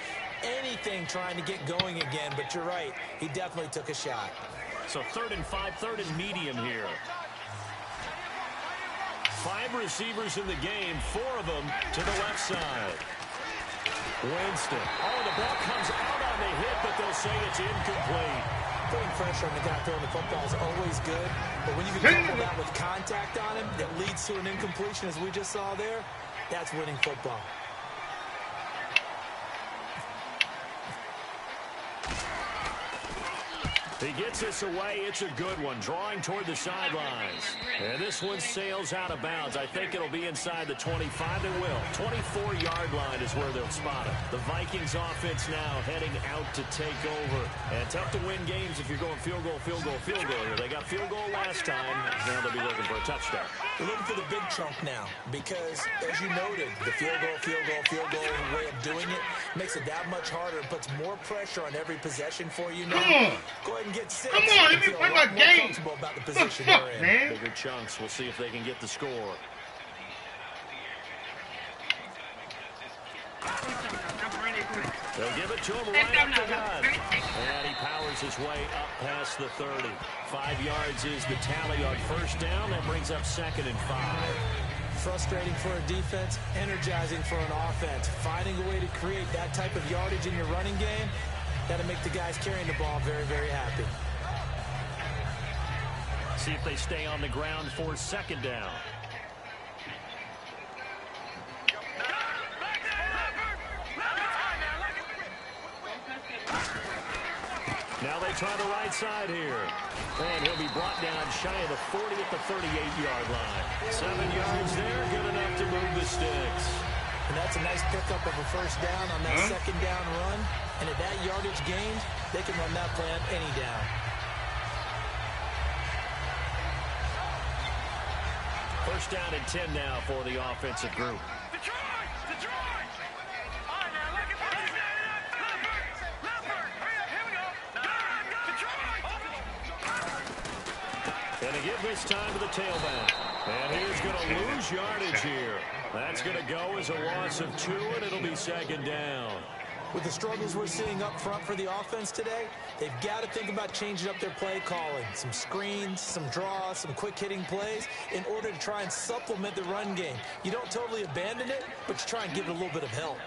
Anything trying to get going again, but you're right. He definitely took a shot. So 3rd and 5, 3rd and medium here. 5 receivers in the game, 4 of them to the left side. Winston. Oh, the ball comes out on the hit, but they'll say it's incomplete. Putting pressure on the guy throwing the football is always good, but when you can couple that with contact on him that leads to an incompletion, as we just saw there, that's winning football. He gets this away. It's a good one. Drawing toward the sidelines. And this one sails out of bounds. I think it'll be inside the 25. It will. 24-yard line is where they'll spot it. The Vikings offense now heading out to take over. And tough to win games if you're going field goal, field goal, field goal here. They got field goal last time. Now they'll be looking for a touchdown. They're looking for the big chunk now because, as you noted, the field goal way of doing it makes it that much harder and puts more pressure on every possession for you now. Go ahead and get 6. Come on, let me play my game. About the position they're in. Man. Bigger chunks. We'll see if they can get the score. They'll give it to him right up the gut. And he powers his way up past the 30. 5 yards is the tally on first down. That brings up 2nd and 5. Frustrating for a defense, energizing for an offense. Finding a way to create that type of yardage in your running game, that'll make the guys carrying the ball very, very happy. See if they stay on the ground for 2nd down. Now they try the right side here. And he'll be brought down shy of the 40 at the 38-yard line. 7 yards there, good enough to move the sticks. And that's a nice pickup of a first down on that 2nd down run. And at that yardage gained, they can run that play on any down. First down and 10 now for the offensive group. And a give this time to the tailback. And he is going to lose yardage here. That's going to go as a loss of 2, and it'll be 2nd down. With the struggles we're seeing up front for the offense today, they've got to think about changing up their play calling. Some screens, some draws, some quick-hitting plays in order to try and supplement the run game. You don't totally abandon it, but you try and give it a little bit of help.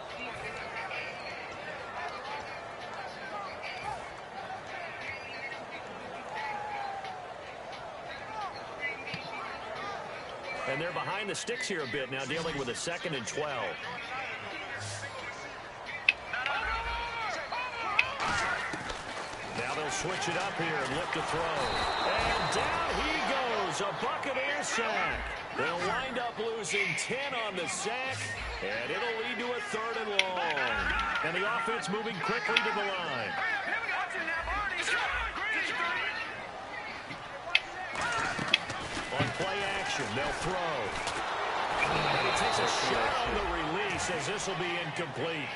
And they're behind the sticks here a bit now, dealing with a 2nd and 12. Now they'll switch it up here and look to throw. And down he goes, a Buccaneer sack. They'll wind up losing 10 on the sack, and it'll lead to a 3rd and long. And the offense moving quickly to the line. On play action, they'll throw. And he takes a shot on the release as this will be incomplete.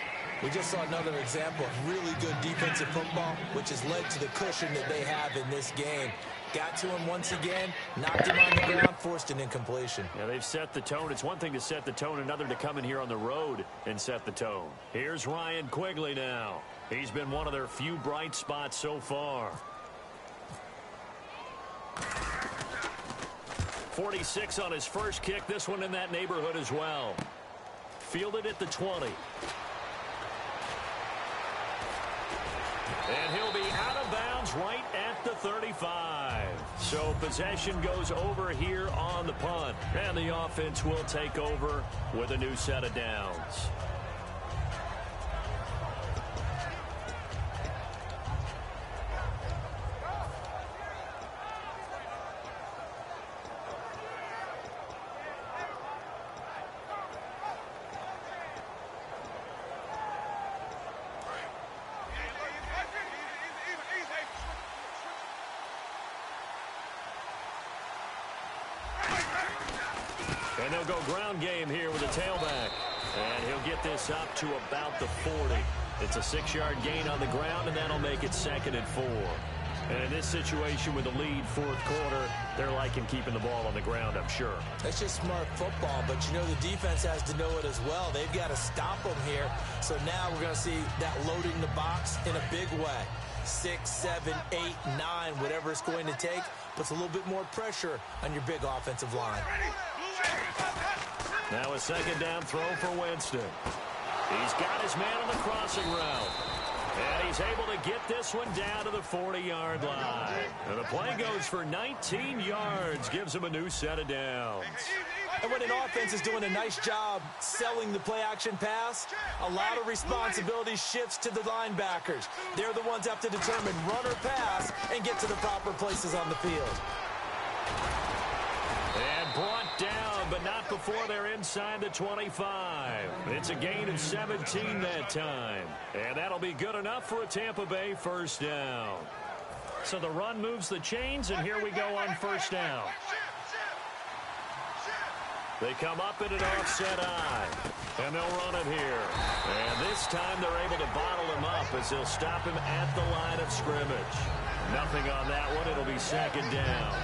We just saw another example of really good defensive football, which has led to the cushion that they have in this game. got to him once again, knocked him on the ground, forced an incompletion. Yeah, they've set the tone. It's one thing to set the tone, another to come in here on the road and set the tone. Here's Ryan Quigley now. He's been one of their few bright spots so far. 46 on his first kick. This one in that neighborhood as well. Fielded at the 20. And he'll be out of bounds right at the 35. So possession goes over here on the punt. And the offense will take over with a new set of downs. And they'll go ground game here with a tailback. And he'll get this up to about the 40. It's a 6-yard gain on the ground, and that'll make it 2nd and 4. And in this situation with the lead, 4th quarter, they're liking keeping the ball on the ground, I'm sure. That's just smart football, but you know the defense has to know it as well. They've got to stop them here. So now we're going to see that loading the box in a big way. 6, 7, 8, 9, whatever it's going to take, puts a little bit more pressure on your big offensive line. Now a 2nd down throw for Winston. He's got his man on the crossing route. And he's able to get this one down to the 40-yard line. And the play goes for 19 yards, gives him a new set of downs. And when an offense is doing a nice job selling the play-action pass, a lot of responsibility shifts to the linebackers. They're the ones that have to determine run or pass and get to the proper places on the field. And brought down, but not before they're inside the 25. It's a gain of 17 that time. And that'll be good enough for a Tampa Bay 1st down. So the run moves the chains, and here we go on 1st down. They come up in an offset eye, and they'll run it here. And this time they're able to bottle him up as they'll stop him at the line of scrimmage. Nothing on that one. It'll be 2nd down.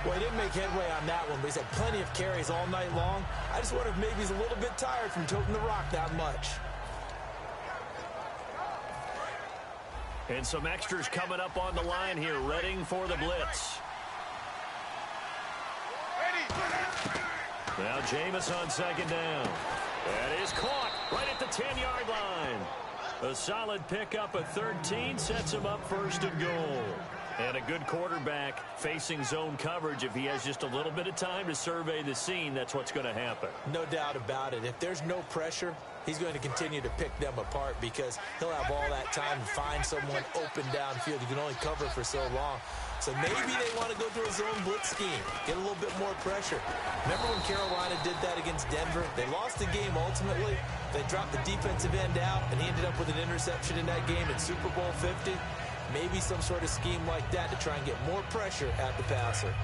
Well, he didn't make headway on that one, but he's had plenty of carries all night long. I just wonder if maybe he's a little bit tired from toting the rock that much. And some extras coming up on the line here, readying for the blitz. Now Jameis on 2nd down. That is caught right at the 10-yard line. A solid pickup at 13 sets him up 1st and goal. And a good quarterback facing zone coverage. If he has just a little bit of time to survey the scene, that's what's going to happen. No doubt about it. If there's no pressure, he's going to continue to pick them apart because he'll have all that time to find someone open downfield. You can only cover for so long. So maybe they want to go to a zone blitz scheme, get a little bit more pressure. Remember when Carolina did that against Denver? They lost the game ultimately. They dropped the defensive end out, and he ended up with an interception in that game in Super Bowl 50. Maybe some sort of scheme like that to try and get more pressure at the passer.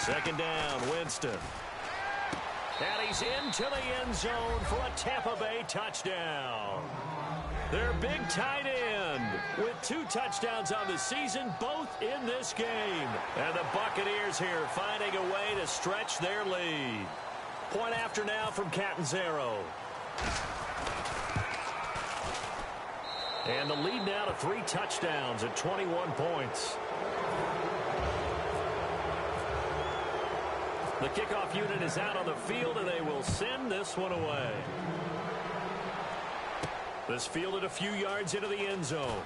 Second down, Winston. And he's into the end zone for a Tampa Bay touchdown. Their big tight end with 2 touchdowns on the season, both in this game. And the Buccaneers here finding a way to stretch their lead. Point after now from Catanzaro. And the lead now to 3 touchdowns at 21 points. The kickoff unit is out on the field, and they will send this one away. This fielded a few yards into the end zone.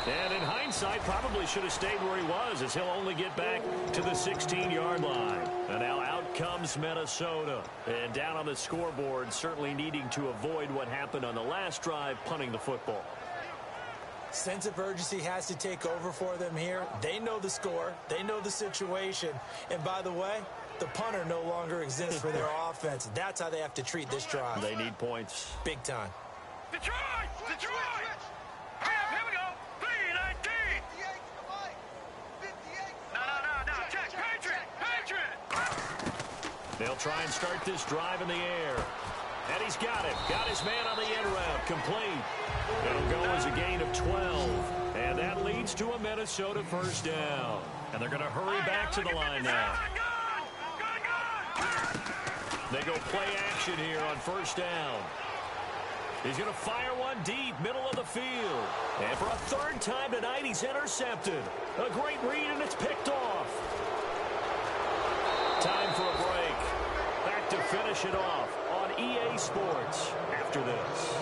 And in hindsight, probably should have stayed where he was, as he'll only get back to the 16-yard line. And now out comes Minnesota. And down on the scoreboard, certainly needing to avoid what happened on the last drive, punting the football. Sense of urgency has to take over for them here. They know the score. They know the situation. And by the way, the punter no longer exists for their offense. That's how they have to treat this drive. They need points. Big time. Detroit! Detroit! Here we go. 3-19. No. Check. Patriot. They'll try and start this drive in the air. And he's got it. Got his man on the end route. Complete. It'll go as a gain of 12. And that leads to a Minnesota first down. And they're going to hurry back to the line now. They go play action here on first down. He's going to fire one deep, middle of the field. And for a third time tonight, he's intercepted. A great read, and it's picked off. Time for a break. Back to finish it off on EA Sports after this.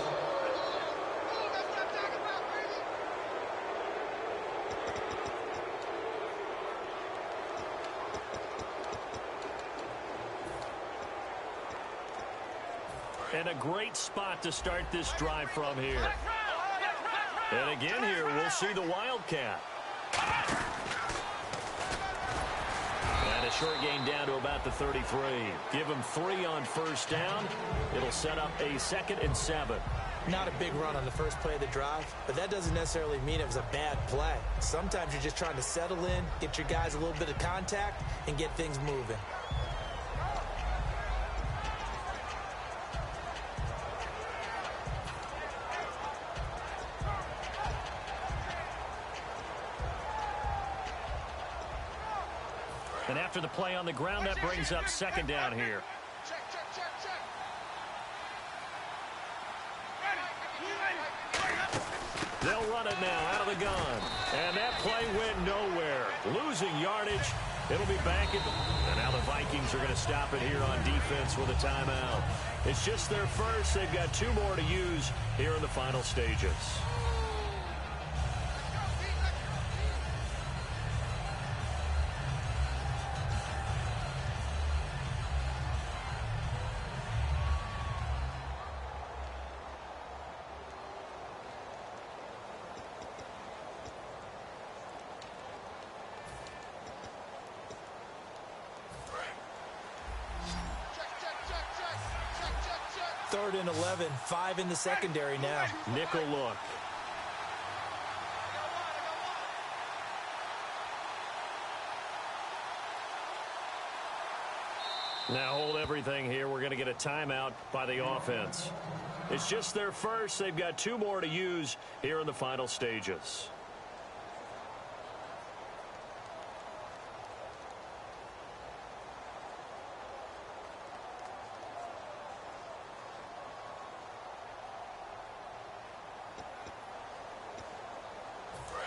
And a great spot to start this drive from here. And again here, we'll see the Wildcat. And a short gain down to about the 33. Give him 3 on first down. It'll set up a 2nd and 7. Not a big run on the first play of the drive, but that doesn't necessarily mean it was a bad play. Sometimes you're just trying to settle in, get your guys a little bit of contact, and get things moving. And after the play on the ground, that brings up 2nd down here. They'll run it now out of the gun. And that play went nowhere. Losing yardage. It'll be back at and now the Vikings are going to stop it here on defense with a timeout. It's just their first. They've got 2 more to use here in the final stages. Third and 11, 5 in the secondary now. Nickel look. Now hold everything here. We're going to get a timeout by the offense. It's just their first. They've got 2 more to use here in the final stages.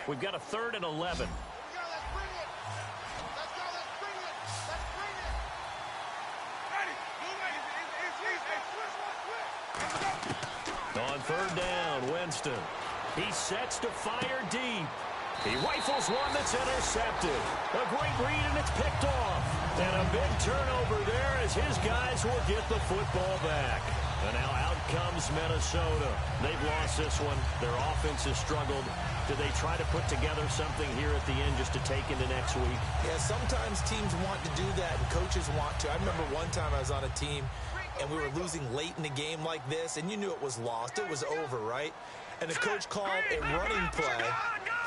We've got a 3rd and 11. On 3rd down, Winston. He sets to fire deep. He rifles one that's intercepted. A great read, and it's picked off. And a big turnover there as his guys will get the football back. And now out comes Minnesota. They've lost this one. Their offense has struggled. Do they try to put together something here at the end just to take into next week? Yeah, sometimes teams want to do that and coaches want to. I remember one time I was on a team and we were losing late in the game like this, and you knew it was lost. It was over, right? And the coach called a running play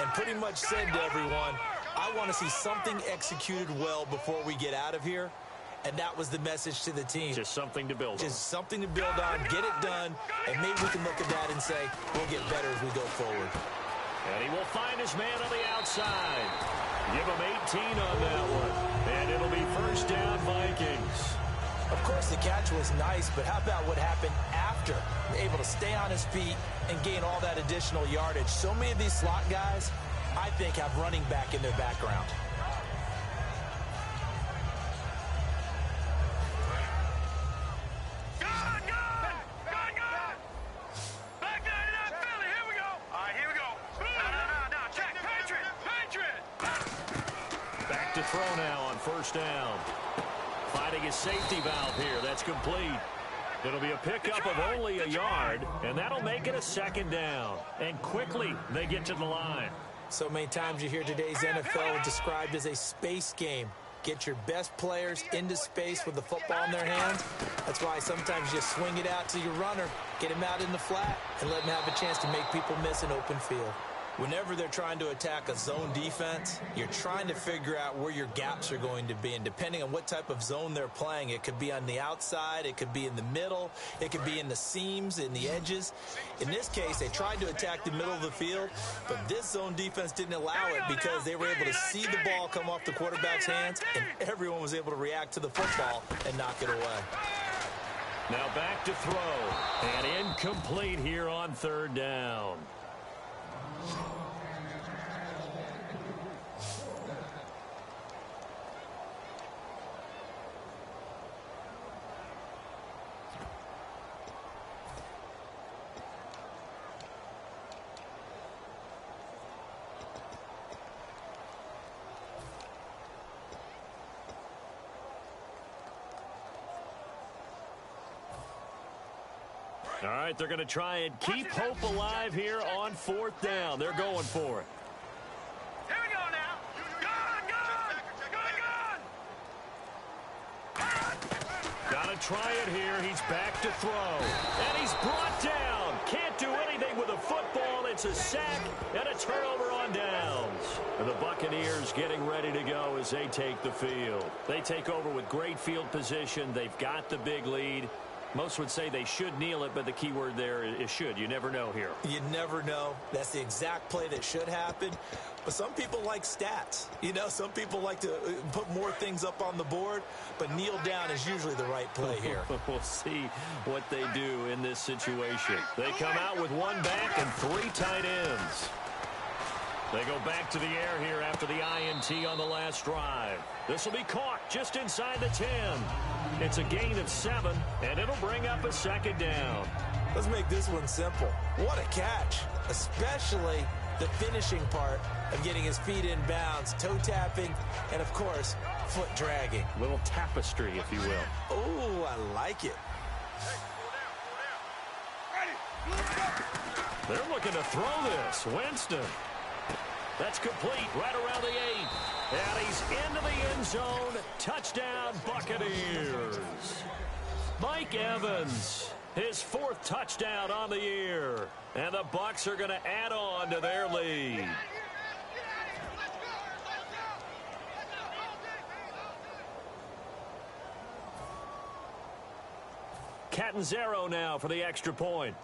and pretty much said to everyone, I want to see something executed well before we get out of here. And that was the message to the team. Just something to build on. Just something to build on, get it done, and maybe we can look at that and say, we'll get better as we go forward. And he will find his man on the outside. Give him 18 on that one. And it'll be first down, Vikings. Of course, the catch was nice, but how about what happened after? Able to stay on his feet and gain all that additional yardage. So many of these slot guys, I think, have running back in their background. Throw now on first down. Finding his safety valve here. That's complete. It'll be a pickup of only a yard, and that'll make it a 2nd down. And quickly, they get to the line. So many times you hear today's NFL described as a space game. Get your best players into space with the football in their hands. That's why sometimes you swing it out to your runner, get him out in the flat, and let him have a chance to make people miss an open field. Whenever they're trying to attack a zone defense, you're trying to figure out where your gaps are going to be. And depending on what type of zone they're playing, it could be on the outside, it could be in the middle, it could be in the seams, in the edges. In this case, they tried to attack the middle of the field, but this zone defense didn't allow it because they were able to see the ball come off the quarterback's hands, and everyone was able to react to the football and knock it away. Now back to throw, and incomplete here on 3rd down. All right, they're going to try and keep hope alive here on 4th down. They're going for it. Here we go now. Gone. Got to try it here. He's back to throw. And he's brought down. Can't do anything with a football. It's a sack and a turnover on downs. And the Buccaneers getting ready to go as they take the field. They take over with great field position. They've got the big lead. Most would say they should kneel it, but the key word there is should. You never know here. You never know. That's the exact play that should happen. But some people like stats. You know, some people like to put more things up on the board, but kneel down is usually the right play here. We'll see what they do in this situation. They come out with 1 back and 3 tight ends. They go back to the air here after the INT on the last drive. This will be caught just inside the 10. It's a gain of 7, and it'll bring up a 2nd down. Let's make this one simple. What a catch, especially the finishing part of getting his feet in bounds, toe tapping, and, of course, foot dragging. Little tapestry, if you will. Oh, I like it. They're looking to throw this. Winston. That's complete right around the 8. And he's into the end zone. Touchdown, Buccaneers. Mike Evans, his 4th touchdown on the year. And the Bucs are going to add on to their lead. Catanzaro now for the extra point.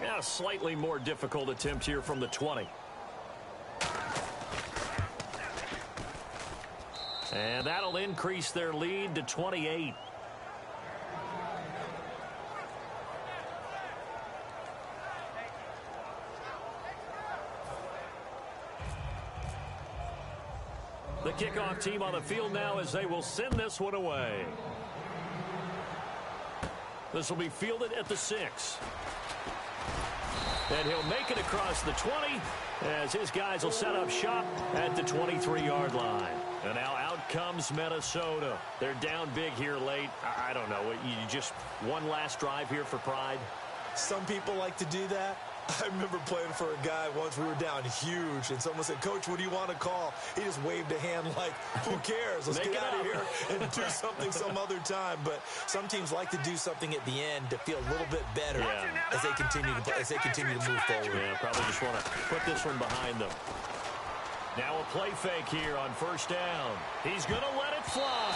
Yeah, a slightly more difficult attempt here from the 20. And that'll increase their lead to 28. The kickoff team on the field now as they will send this one away. This will be fielded at the 6. And he'll make it across the 20 as his guys will set up shop at the 23-yard line. And now out comes Minnesota. They're down big here late. I don't know. You just one last drive here for pride? Some people like to do that. I remember playing for a guy once. We were down huge, and someone said, "Coach, what do you want to call?" He just waved a hand like, who cares? Let's get out of here and do something some other time. But some teams like to do something at the end to feel a little bit better as they continue to move forward. Yeah, probably just want to put this one behind them. Now a play fake here on 1st down. He's going to let it fly.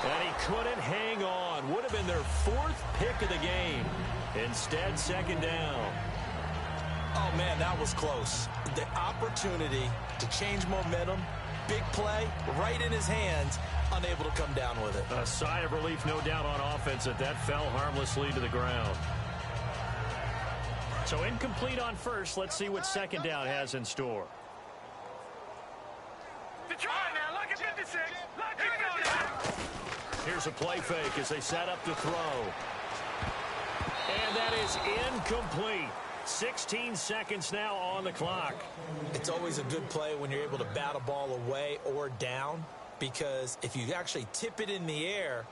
And he couldn't hang on. Would have been their 4th pick of the game. Instead, 2nd down. Oh, man, that was close. The opportunity to change momentum, big play, right in his hands, unable to come down with it. A sigh of relief, no doubt, on offense that fell harmlessly to the ground. So incomplete on first. Let's see what second down has in store. To try now, lucky 56. Lucky 56. Here's a play fake as they set up to throw. And that is incomplete. 16 seconds now on the clock. It's always a good play when you're able to bat a ball away or down, because if you actually tip it in the air,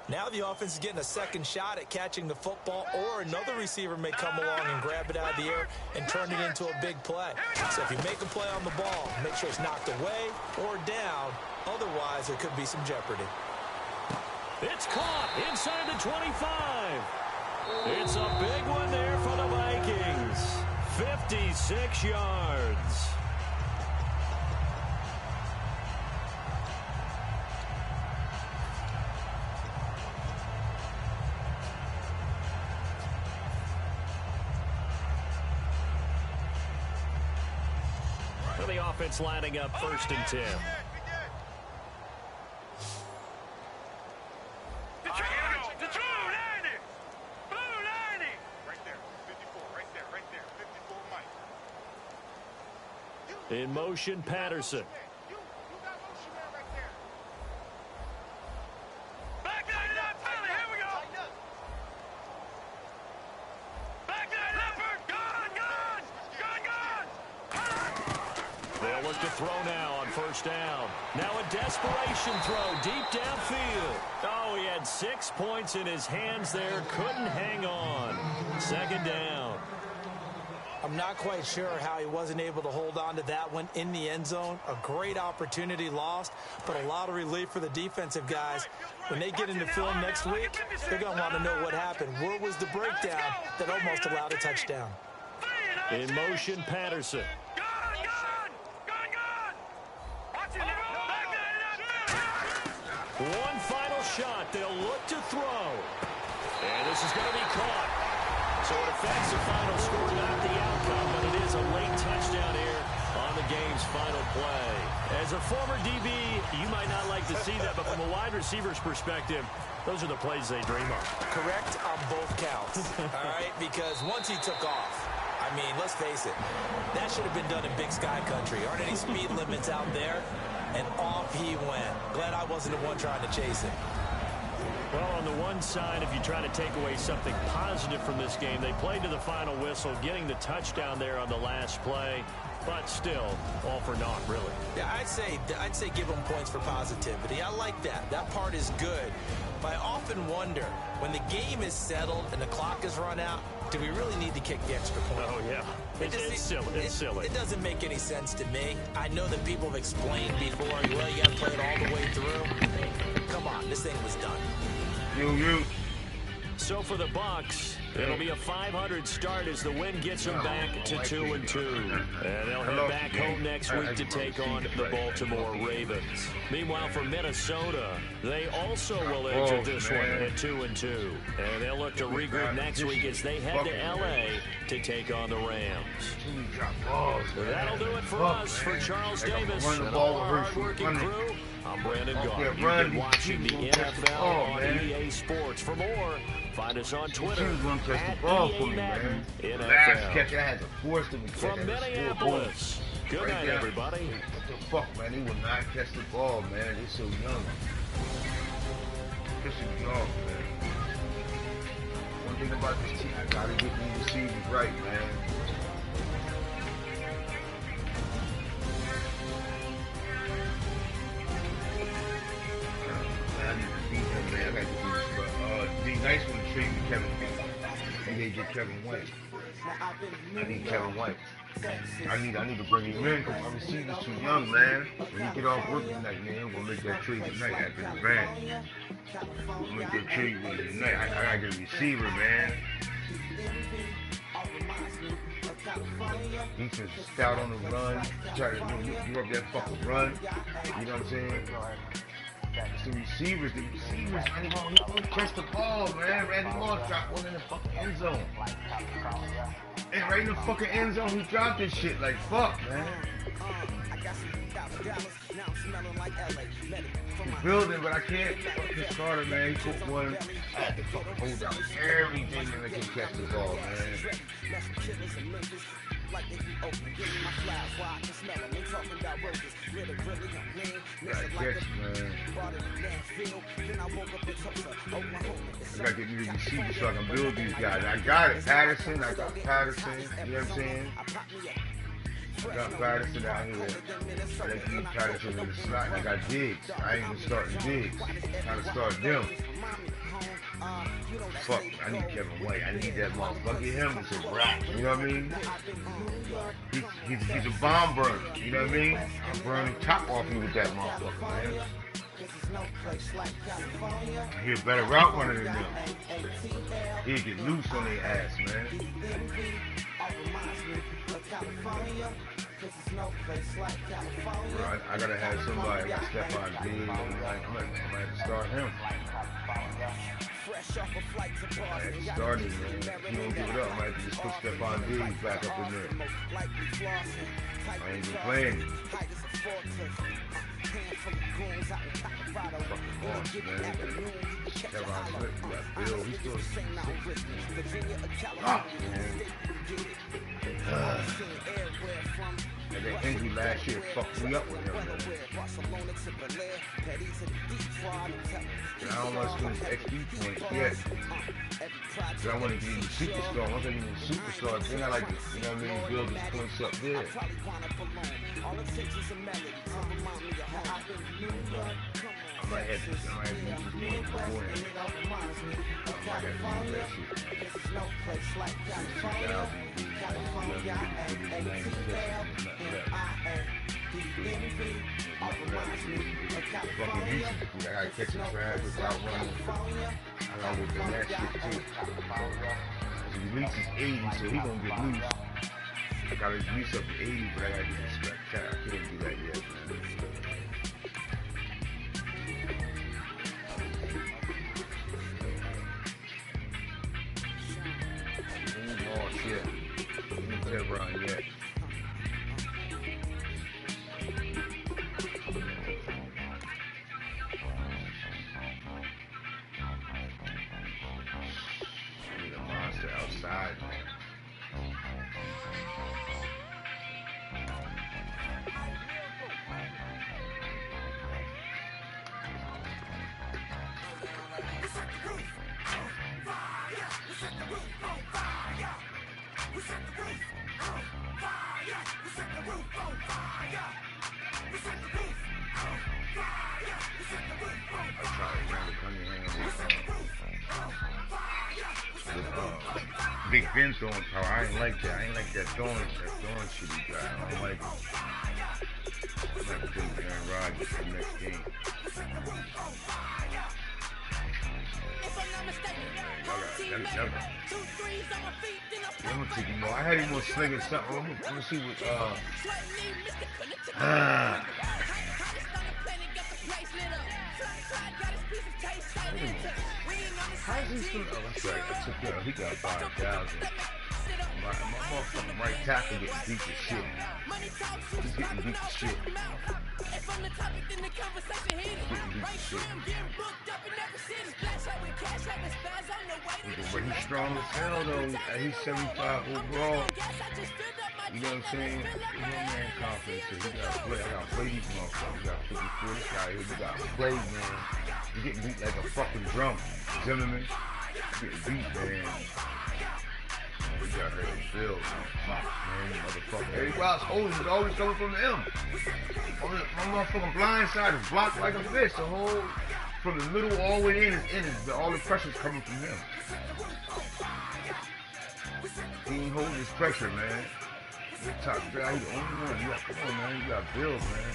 now the offense is getting a second shot at catching the football, or another receiver may come along and grab it out of the air and turn it into a big play. So if you make a play on the ball, make sure it's knocked away or down. Otherwise, there could be some jeopardy. It's caught inside the 25. It's a big one there for the Vikings. 56 yards. For the offense lining up 1st and 10. In motion, Patterson. Back that up, Philly, here we go. Back that leopard, gone. They'll look to throw now on 1st down. Now a desperation throw deep downfield. Oh, he had 6 points in his hands there. Couldn't hang on. 2nd down. I'm not quite sure how he wasn't able to hold on to that one in the end zone. A great opportunity lost, but a lot of relief for the defensive guys. When they get into film next week, they're going to want to know what happened. Where was the breakdown that almost allowed a touchdown? In motion, Patterson. One final shot. They'll look to throw. And this is going to be caught. So it affects the final score, not the outcome, but it is a late touchdown here on the game's final play. As a former DB, you might not like to see that, but from a wide receiver's perspective, those are the plays they dream of. Correct on both counts, all right? Because once he took off, I mean, let's face it, that should have been done in Big Sky Country. Aren't any speed limits out there? And off he went. Glad I wasn't the one trying to chase him. Well, on the one side, if you try to take away something positive from this game, they played to the final whistle, getting the touchdown there on the last play, but still, all for naught, really. Yeah, I'd say give them points for positivity. I like that. That part is good. But I often wonder, when the game is settled and the clock is run out, do we really need to kick the extra point? Oh, yeah. It's silly. It's silly. It doesn't make any sense to me. I know that people have explained before, well, you got to play it all the way through. Come on, this thing was done. So for the Bucs, it'll be a 500 start as the win gets them back to 2-2. And they'll head back home next week to take on the Baltimore Ravens. Meanwhile, for Minnesota, they also will enter this one at 2-2. And they'll look to regroup next week as they head to L.A. to take on the Rams. That'll do it for us. For Charles Davis and all our hardworking crew, I'm Brandon Garner. You've been watching the NFL on EA Sports. For more, find us on Twitter at EA Madden NFL. Last catch, I had to force them to catch From Minneapolis, good night, everybody. What the fuck, man? He will not catch the ball, man. They're so young. They're so young, man. One thing about this team, I gotta get these receivers right, man. I need to beat him, man. I got to do this, but be nice when the trade with Kevin. Maybe they get Kevin White. I need Kevin White. I need to bring him in because my receiver's too young, man. When you get off work tonight, man, we'll make that trade tonight after the van. We'll make that trade with you tonight. I gotta get a receiver, man. Defense is stout on the run. Try to give up that fucking run. You know what I'm saying? It's the receivers Randy Moss, he won't catch the ball, man. Randy Moss dropped one in the fucking end zone. And right in the fucking end zone, he dropped this shit like fuck, man. He's building, but I can't fuck his starter, man. He took one. I had to fucking hold down everything that can catch the ball, man. Gotta catch, man. I gotta get me the receiver so I can build these guys. I got it, Patterson. I got Patterson. You know what I'm saying? I got Patterson out here. I got Deep Patterson in the slot. I got Diggs. I ain't even starting Diggs. Trying to start them. Fuck, I need Kevin White. I need that motherfucker. Get him to rap. You know what I mean? He's a bomb burner. You know what I mean? I'm burning top off you with that motherfucker, man. He's a better route runner than them. He'll get loose on their ass, man. Bro, I gotta have somebody like Stephon Diggs. I might have to start him. I had to start him, man. He won't give it up. I might have to just put Stephon Diggs back up in there. I ain't been playing him. Fucking boss, man. Stephon Smith, you got Bill. He's still and that injury last year fucked me up with him, man. And I don't want to score his XP points yet. Because I want to get him a superstar. Once I get him a superstar, then I like to, you know what I mean, build his points up there. I might have to use his points beforehand. I might have to use that shit. 6,000. Fucking useless. I gotta catch him trash without running. I gotta work on that shit too. He releases 80, so he gonna get loose. I gotta release up to 80, but I gotta get the strap cat. I can't do that yet, man. Oh shit. He didn't tell Brian yet. Outside, man. Big Ben throwing power. I ain't like that. I ain't like that throwing shit he got. I don't like it. I'm gonna put Aaron Rodgers for the next game. I'm gonna take him more. I had him more slinging something. I'm gonna see what how is he still? Oh, that's right. I took care of. He got 5,000. My motherfucking right tackle getting beat to shit. He's getting beat to shit. But he's strong as hell though. He's 75 overall. You know what I'm saying? He's no man confidence. So he gotta play. I gotta play these motherfuckers. We gotta 54 this guy here. We gotta play, man. He's getting beat like a fucking drum. Zimmerman. He's getting beat, man. We got her in Bill, man, motherfucker. Every while it's always coming from the M. My motherfucking blind side is blocked like a fish. The whole, from the middle all the way in is all the pressure's coming from him. He ain't holding his pressure, man. He's the top guy, he's the only one. You got, come on, man, you got Bills, man.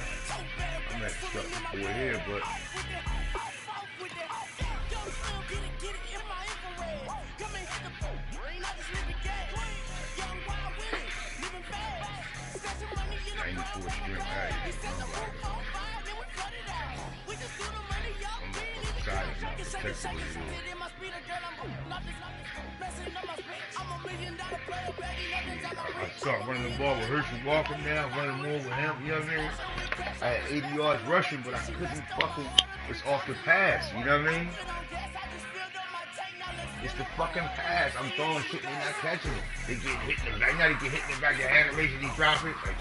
I'm at stuck before here, but I'm excited. I start running the ball with Herschel Walker now, running more with him, you know what I mean? I had 80 yards rushing, but I couldn't fucking, it's off the pass, you know what I mean? It's the fucking pass. I'm throwing shit and they're not catching it. They get hit in the back. Now they get hit in the back. Their hand raises, he drop it. Like,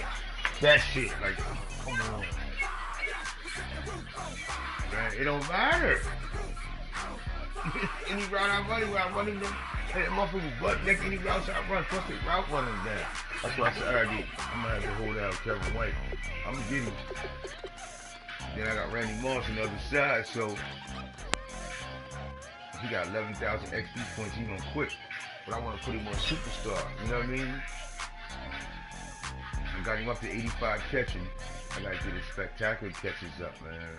that shit. Like, come on. Man, it don't matter. Any route I run, where I run him, hey, that motherfucker's butt neck, any routes I run, plus they route running down. That's what I said, I'm gonna have to hold out Kevin White. I'm gonna get him. Then I got Randy Moss on the other side, so he got 11,000 XP points, he gonna quit. But I wanna put him on superstar, you know what I mean? I got him up to 85 catching. I gotta get his spectacular catches up, man.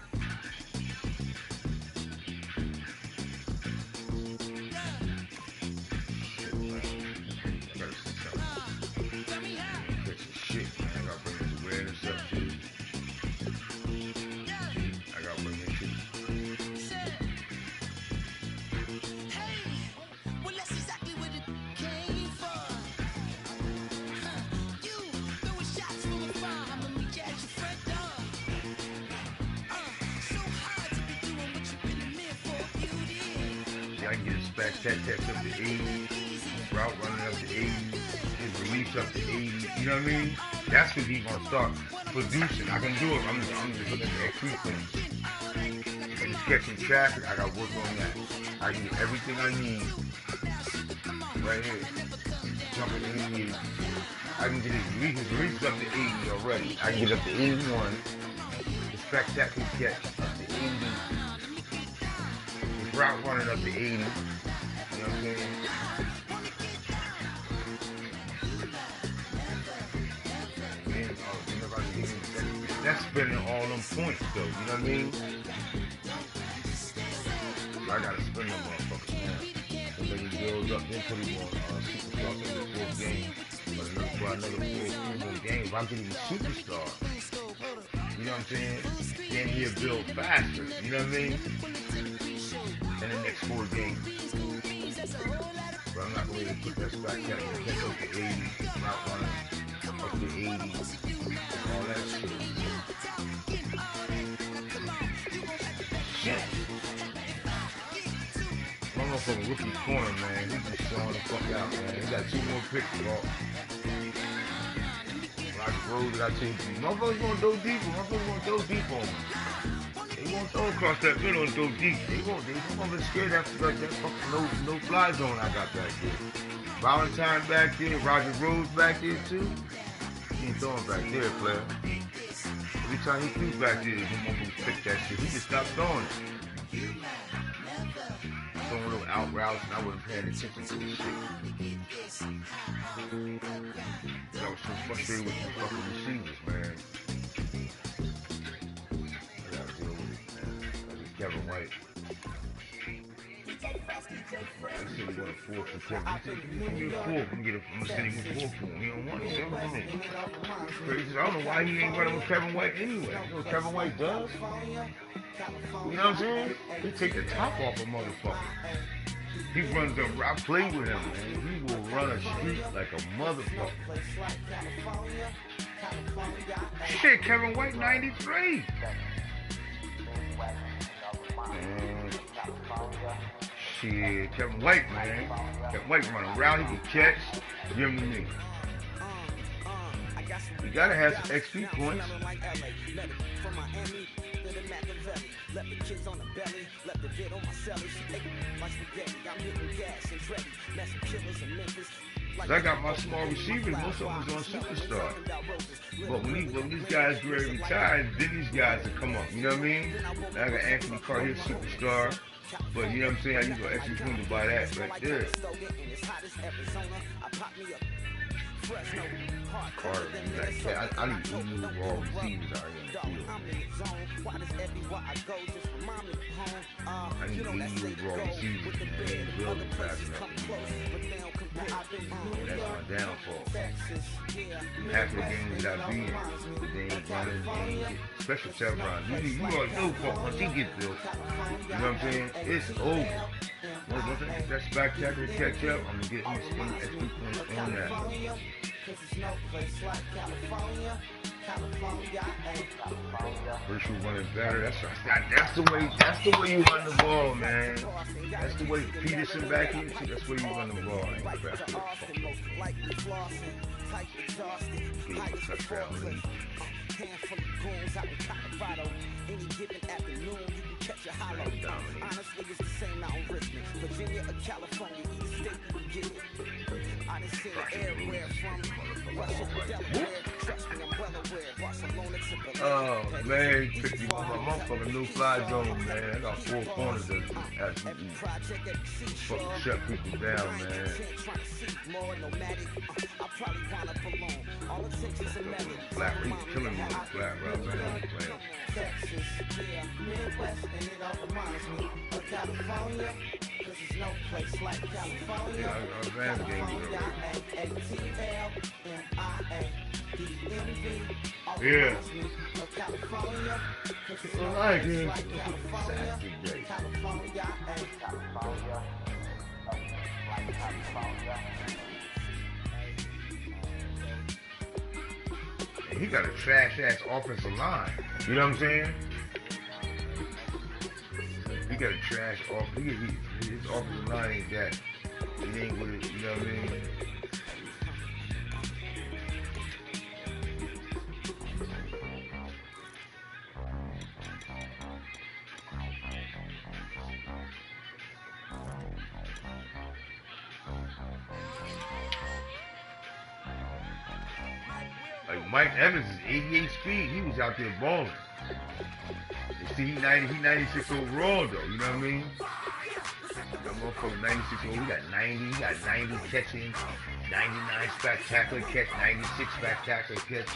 I can get his back tech up to 80, route running up to 80, his release up to 80, you know what I mean? That's when he's gonna start producing. I can do it, I'm just looking at XP things. And he's catching traffic, I gotta work on that. I can get everything I need right here. Jumping in here. I can get his release up to 80 already. I can get up to 81. The spectacular catch up to 80. Route running up to 80. You know what I'm saying? Man, that's spending all them points though, you know what I mean? So I gotta spend them motherfuckers now. So then he builds up, then put him on superstar in the fourth game. But for another 4 games, if I'm getting a superstar, you know what I'm saying? Then he'll build faster, you know what I mean? In the next 4 games. But I'm not going to put that spectacular catch up to 80, route running up to 80, all that shit. Shit. My motherfucking rookie corner, man, he's just showing the fuck out, man. He got 2 more picks, bro. Roger Rose, I tell you, motherfuckers gonna go deeper, motherfuckers gonna go deep on me. They won't throw across that middle and go deep. They won't be scared after that fucking no fly zone I got back there. Valentine back there, Roger Rose back there too. He ain't throwing back there, player. Every time he threw back there, he won't pick that shit. He just stopped throwing it. Throwing little out routes and I wasn't paying attention to this shit. I was so frustrated with the fucking receivers, man. Kevin White. I said he want a 4 for Kevin. He said, you want me a 4, I'm gonna send him a 4 for him. He don't want it. Crazy. I don't know why he ain't running with Kevin White anyway. You know what Kevin White does? You know what I'm saying? He take the top off a motherfucker. He runs up, I play with him, man. He will run a street like a motherfucker. Shit, Kevin White 93. Man. Shit, Kevin White, man. Kevin White running around, he can catch. Give him to me. You gotta have some XP points. I got my small receivers, most of them was on Superstar. But when these guys get ready to retire, then these guys will come up, you know what I mean? Now I got Anthony Carr here, Superstar. But you know what I'm saying? I use an extra point to buy that right there. Carter, I need to move all receivers out here in the field. I need to move all receivers, man. They ain't building fast enough for me, man. That's my downfall. Half of the games without being, but they ain't running, they ain't get special touchdowns. You already know once he gets built, you know what I'm saying? It's over. Once that spectacular catch up, I'm gonna get him some extra points on that. First you running better. That's the way you run the ball, man. That's the way Peterson back in. That's the way you run the ball. Touchdown. Handful of goons out in Colorado. Any given afternoon, you can catch a hollow. Honestly, it's the same out in Richmond, Virginia or California, either state you can get it. I done seen it everywhere from Russia to Delaware. Trust me, I'm well aware. Barcelona to Berlin. Oh man, he picked me up my motherfucking new fly zone, man. I got 4 corners that absolutely fucking shut people down, man. All it takes is a melody. Flat, he's killing me with flat route, man. Texas, yeah, Midwest, and it all reminds me of California, cause there's no place like California. Yeah, California, I like it. He got a trash-ass offensive line. You know what I'm saying? He got a trash offensive. His offensive line ain't that. It ain't what it, you know what I mean? Like Mike Evans is 88 speed. He was out there balling. You see, he 96 overall though. You know what I mean? That motherfucker 96 overall. He got 90. He got 90 catching, 99 spectacular catch, 96 spectacular catch,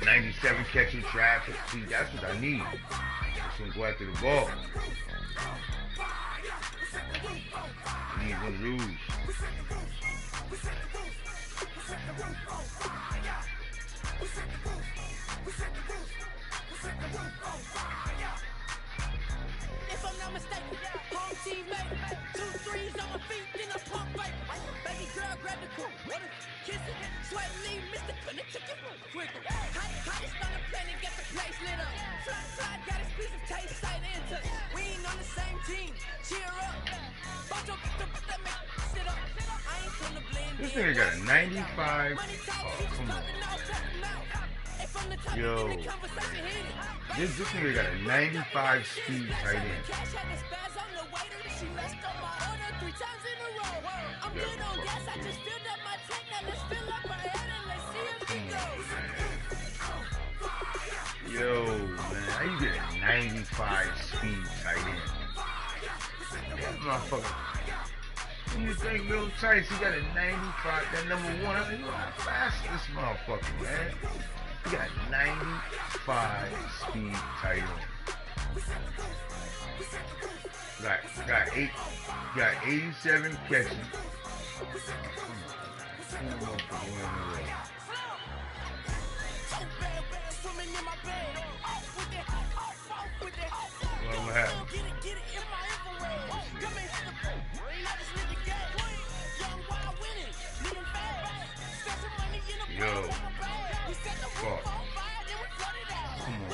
97 catching trash. See, that's what I need. Just gonna go after the ball. I need one lose. If I'm not mistaken, home team made 2 threes on my feet, then I pump right. Baby girl, grab the cool, kiss it, sweat, leave, Mr. Connect, check it, wiggle. Hottest on the planet, get the place lit up. Slide, got his piece of taste, sight into. We ain't on the same team, cheer up. This nigga got a 95. Oh, come on. Yo. This nigga got a 95 speed tight end. Yo, man. How you get a 95 speed tight end? That motherfucker. You think Lil Tice, he got a 95, that number 1. I mean, look how fast this motherfucker, man. He got 95 speed tight end. Got 87 catches. What happened? Yo. Fuck. Come on.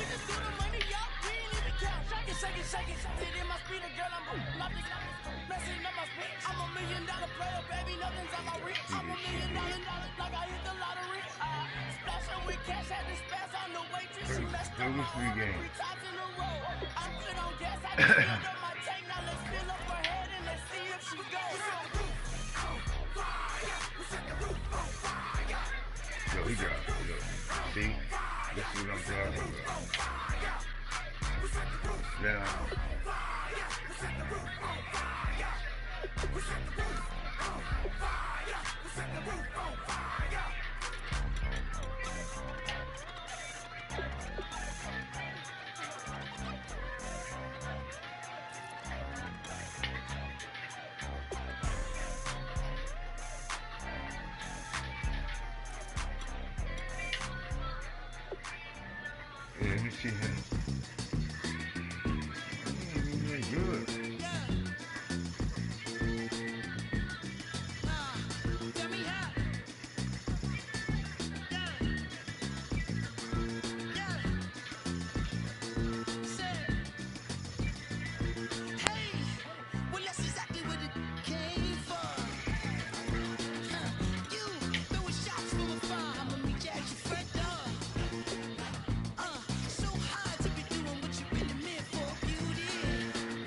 Those 3 games. Yo, he got it. See? This is what I'm talking about. Now. Yeah, let me see him. He's doing good.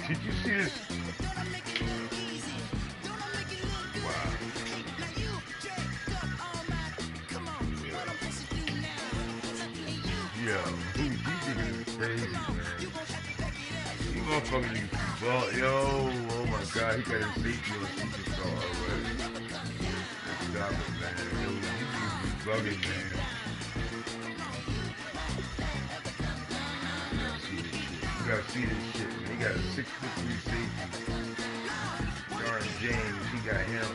Did you see this? Wow. Yeah, these niggas is crazy, man. You motherfuckers need to ball. Yo, oh my god, he got his safety on superstar already. Stop it, man. Yo, you niggas be bugging, man. You gotta see this shit, man. He got a 6'3" safety. Darn James, he got him.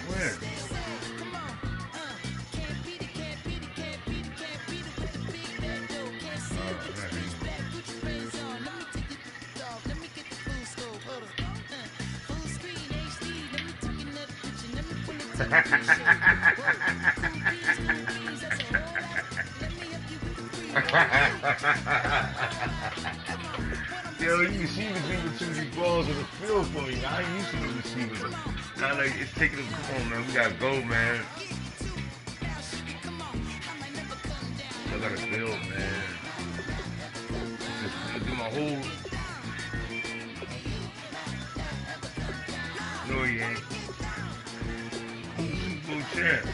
Where? Yo, you can see between the two of these balls in the field for me. I ain't used to the receivers. Now, like, it's taking them. Come on, man. We gotta go, man. I gotta build, man. Just do my whole. No, he ain't. Super Bowl champ.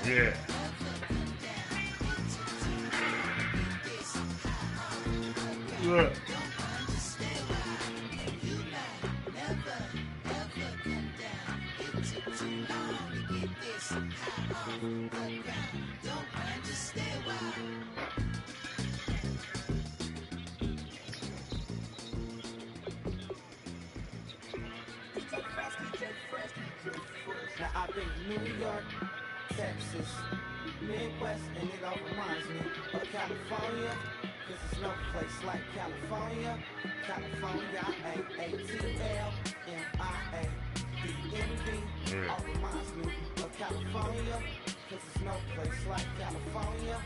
Yeah. Look. Now I've been to New York, Texas, Midwest, and it all reminds me of California. Cause there's no place like California. California, A-A-T-L-M-I-A-D-N-B. All reminds me of California. Cause there's no place like California.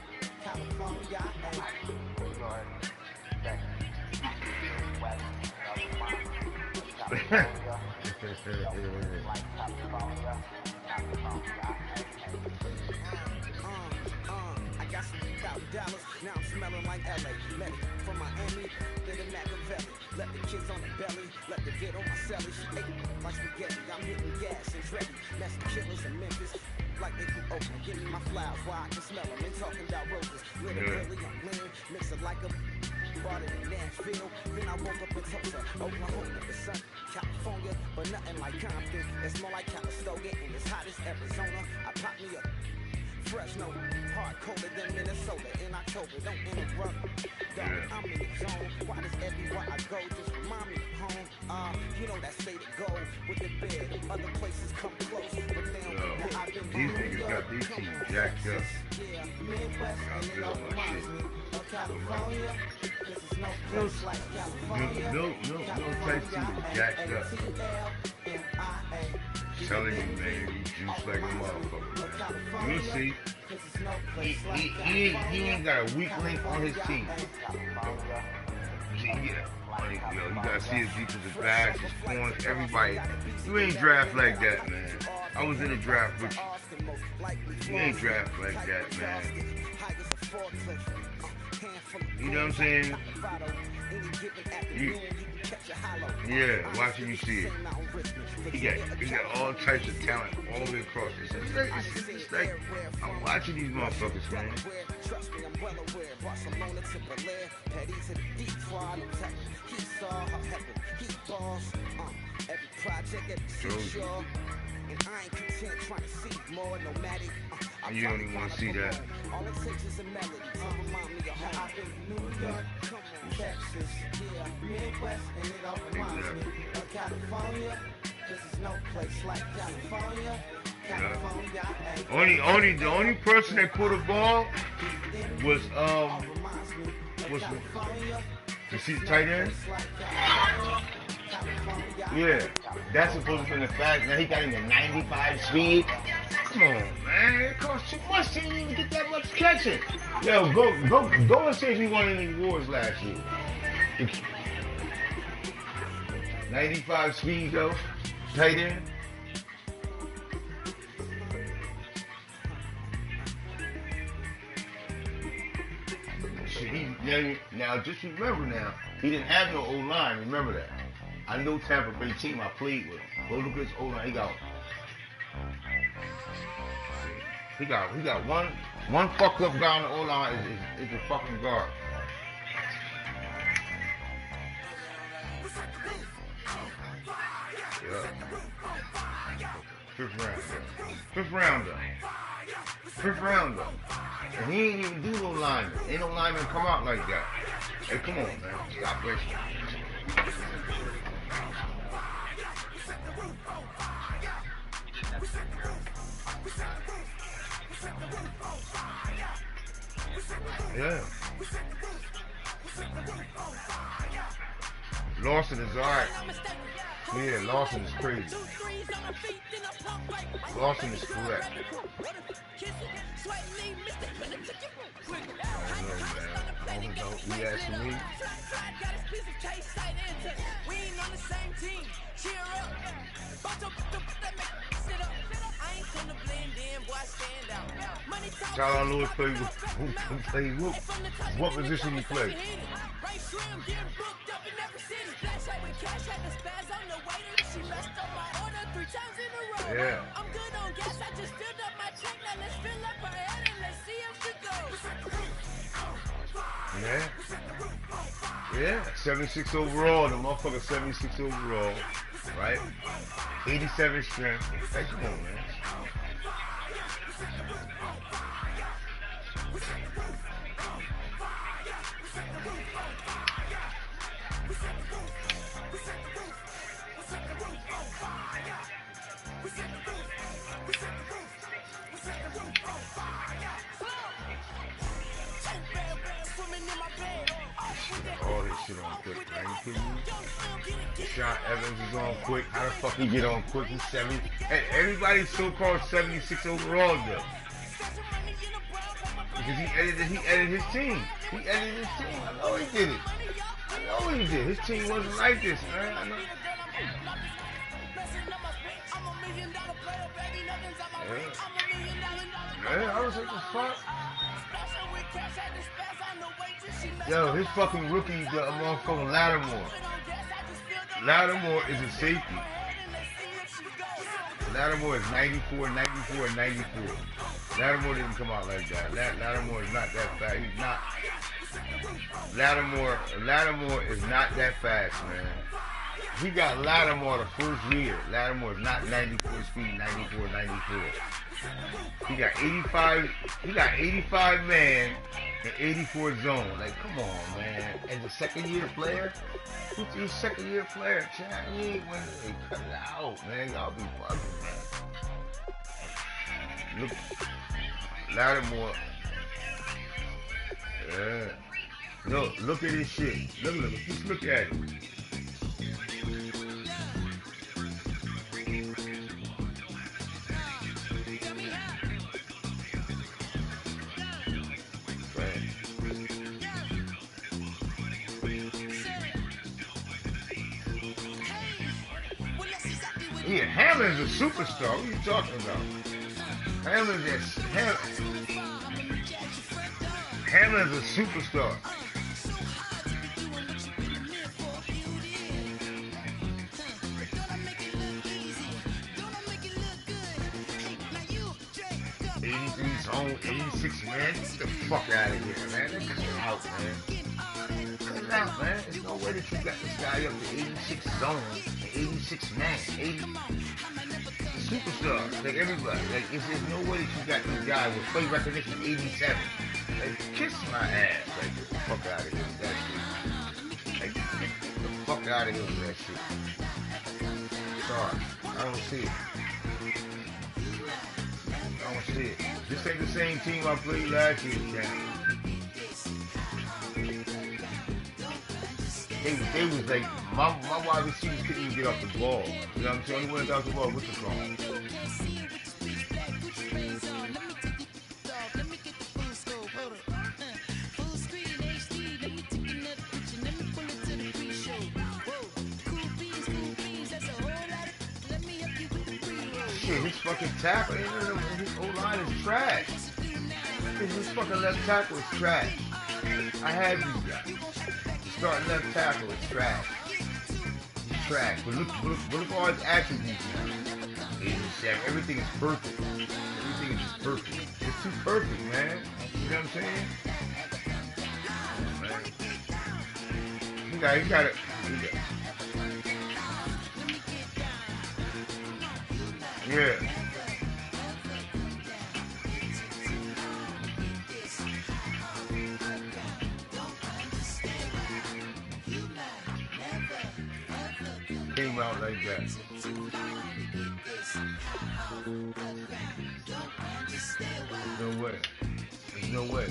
California, I got some $1,000, now I'm smelling like LA. Let it from Miami, then the Machiavelli. Let the kids on the belly, let the vid on my celly. She ate like spaghetti, I'm hitting gas and Dreddy. That's the killers in Memphis, like they do open. Give me my flowers while I can smell them. Ain't talking about roses. Literally, I'm lean, mix it like a bought it in Nashville. Then I woke up in Tulsa, Oklahoma, the sun, California, but nothing like Compton. It's more like Calistoga, and it's hot as Arizona. I pop me up. Fresh, no hard colder than Minnesota in October. Don't interrupt. I'm in the zone. Why does everywhere I go just remind me of home? You know that state of go with the bed. Other places come close, but they don't. These niggas got these teams jacked up. Yeah, Midwest, and it all reminds me of California. This is no place like California. No type team is jacked up. Telling you, man, he juice like a motherfucker, man. You'll see. He ain't got a weak link on his team. Yeah. Yo, you gotta see his defensive backs, his corners, everybody. You ain't draft like that, man. I was in the draft with you. You ain't draft like that, man. You know what I'm saying? Yeah, watching you see it. He got all types of talent all the way across. It's just like I'm watching these motherfuckers, man. Trust me, I'm well aware. Barcelona to Belair, Petty to the deep fraud. He saw her heaven. He balls. Every project, every seashore. And I ain't content trying to see more nomadic. You don't even want to see that. All it takes is a melody to remind me of how I've been in New York. Come on. Texas, yeah, Midwest, and it all reminds me of California. This is no place like California. California, The only person that caught a ball was you see the tight end? Yeah, that's supposed to be the fact. Now he got him at 95 speed. Come on, man, it costs too much to even get that much catching. Yo, go and see if he won any awards last year. 95 speed though, tight end. Now just remember now, he didn't have no O-line, remember that. I know Tampa Bay team I played with. Go look at his O-line, he got one fucked up guy on the O-line is the fucking guard. Yeah. Fifth rounder. And he ain't even do no lineman. Ain't no lineman come out like that. Hey, come on, man. Stop wasting. Yeah. Lawson is alright. Yeah, Lawson is crazy. Lawson is correct. I don't know. You asking me? Tyler Lewis plays what position he plays? Yeah. Yeah, 76 overall, the motherfucker 76 overall, right? 87 strength. Hey, come on, man. All this shit on quick, man. You kidding me? Sean Evans is on quick. How the fuck he get on quick? He's 70. Hey, everybody's so-called 76 overall though. Because he edited his team. He edited his team. I know he did it. I know he did. His team wasn't like this, man. I know. Yeah, I was like, the fuck? Yo, his fucking rookie, the motherfucking Lattimore. Lattimore is a safety. Lattimore is 94, 94, 94. Lattimore didn't come out like that. Lattimore is not that fast. He's not. Lattimore is not that fast, man. He got Lattimore the first year. Lattimore is not 94 speed, 94, 94. He got 85 man and 84 zone. Like, come on, man. As a second year player, who's your second year player, Chad? He ain't winning. Hey, cut it out, man. Y'all be bugging, man. Look, Lattimore. Yeah. Look at this shit. Look. Just look at it. Yeah, Hamlin's a superstar. What are you talking about? Hamlin's a superstar. Zone 86, man. Get the fuck out of here, man. Cut it out, man. Cut it out, man. There's no way that you got this guy up to 86 zone, 86 man, 80 superstar. Like everybody. Like there's no way that you got this guy with play recognition 87. Like kiss my ass. Like get the fuck out of here. That shit. fuck out of here with that shit. Sorry. I don't see it. I don't see it. This ain't the same team I played last year, Ken. They was like, my wide receivers couldn't even get off the ball. You know what I'm saying? Only one got off the ball, what's the problem? Shit, his fucking tackle, his O-line is trash. His fucking left tackle is trash. I had these guys. The starting left tackle is trash. He's trash. But look at all his attributes now. Everything is perfect. Everything is just perfect. It's too perfect, man. You know what I'm saying? He got it. Yeah. Came out like that. No way. There's no way.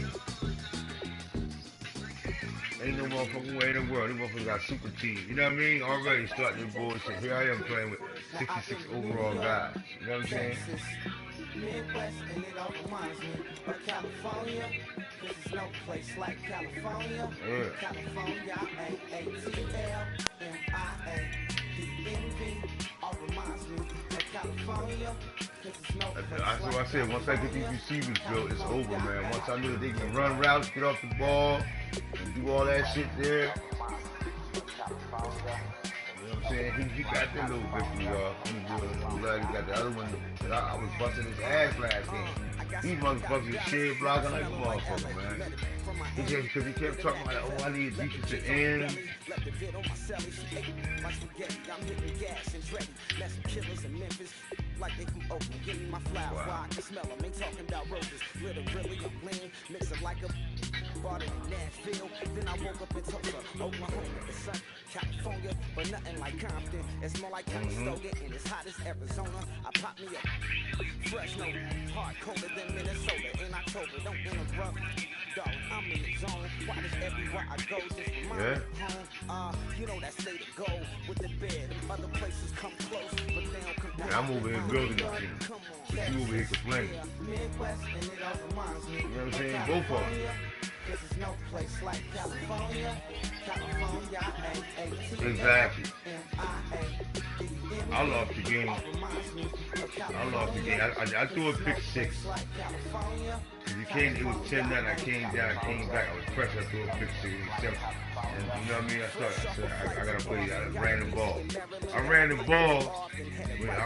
Ain't no motherfucking way in the world. These motherfuckers got super teams. You know what I mean? Already starting their bullshit. Here I am playing with 66 overall guys. You know what I'm saying? Midwest, and it all reminds me of California. This is no place like California. Yeah. California, A-A-T-L-M-I-A-D-N-V. All reminds me of California. That's what I said. Once I get these receivers built, it's over, man. Once I knew that they can run routes, get off the ball, and do all that shit there. You know what I'm saying? He got that little victory, y'all. I'm glad he got the other one. I was busting his ass last game. These motherfuckers shit blocking like a motherfucker, man. He just because he kept talking about, oh, I need defensive end. Like they from Oakland, give me my flower, I can smell them, ain't talking about roses, really, I'm lean, mix it like a bought it in Nashville, then I woke up in Tulsa, Oklahoma, the sun, California, but nothing like Compton, it's more like Calistoga, and it's hot as Arizona, I pop me up, fresh, no, hard, colder than Minnesota, in October, don't interrupt, dog, I'm in the zone, why does everywhere I go, just remind me home, you know that state of gold, with the bed, and other places come close, but they don't come down. I'm over here building the team, but you over here complaining. You know what I'm saying? Both of them. Exactly. I lost the game. I threw a pick six. It was 10-9. I came down, I came back. I was pressed. I threw a pick six. And you know what I mean? I gotta play. I ran the ball. I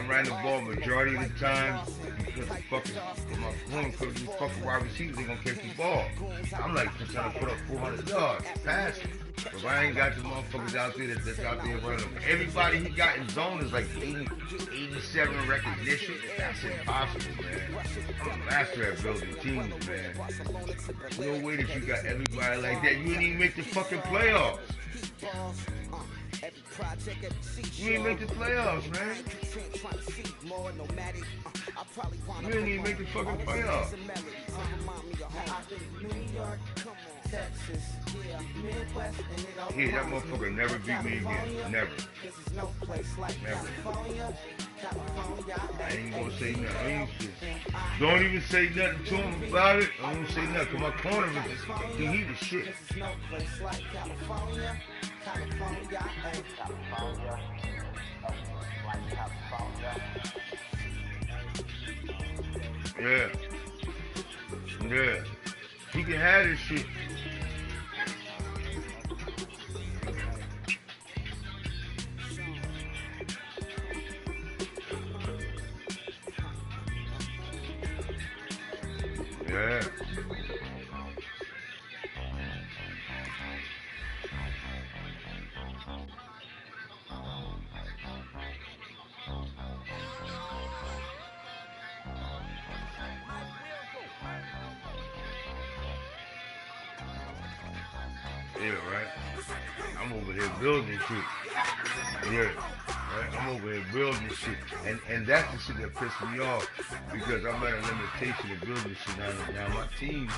ran the ball majority of the time because my fucking wide receivers ain't gonna catch the ball. I'm like just trying to put up 400 yards passing. But I ain't got the motherfuckers out there that's out there running them. Everybody he got in zone is like 87 recognition. That's impossible, man. I'm a master at building teams, man. No way that you got everybody like that. You didn't even make the fucking playoffs. You didn't make the playoffs, man. You didn't even make the fucking playoffs. Yeah, that motherfucker never beat me again. Never. I ain't gonna say nothing. Don't even say nothing to him about it. I don't say nothing. Cause my corner is he the shit. Yeah. Yeah. He can have this shit. Yeah. Yeah, right. I'm over here building shit. Yeah. Right? I'm over here building shit. And that's the shit that pissed me off. Because I'm at a limitation of building shit now. My team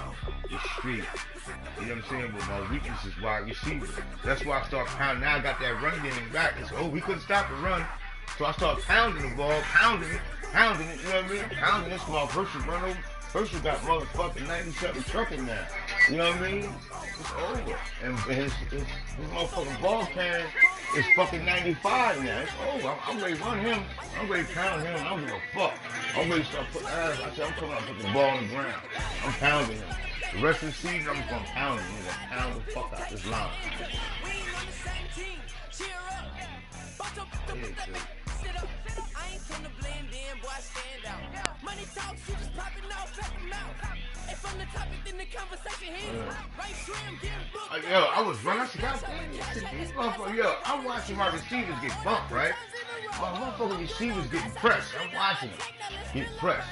is street. You know what I'm saying? But my weakness is wide receiver. That's why I start pounding. Now I got that run game back. We couldn't stop the run. So I start pounding the ball, pounding it, you know what I mean? Pounding this small person run over. Herschel got motherfucking 97 trucking now. You know what I mean? It's over. And his motherfucking ball carrying is fucking 95 now. It's over. I'm ready to run him. I'm ready to pound him. I don't give a fuck. I'm ready to start putting ass. I said, I'm coming out and put the ball on the ground. I'm pounding him. The rest of the season, I'm just gonna pound him. I'm gonna pound the fuck out this line. Money talks, you just popping off at the mouth. If I'm the topic, then the conversation here. Right trim, getting booked. Yo, I was running. I said, God damn, these motherfuckers. Yo, I'm watching my receivers get bumped, right? My motherfucking receivers getting pressed. I'm watching them get pressed.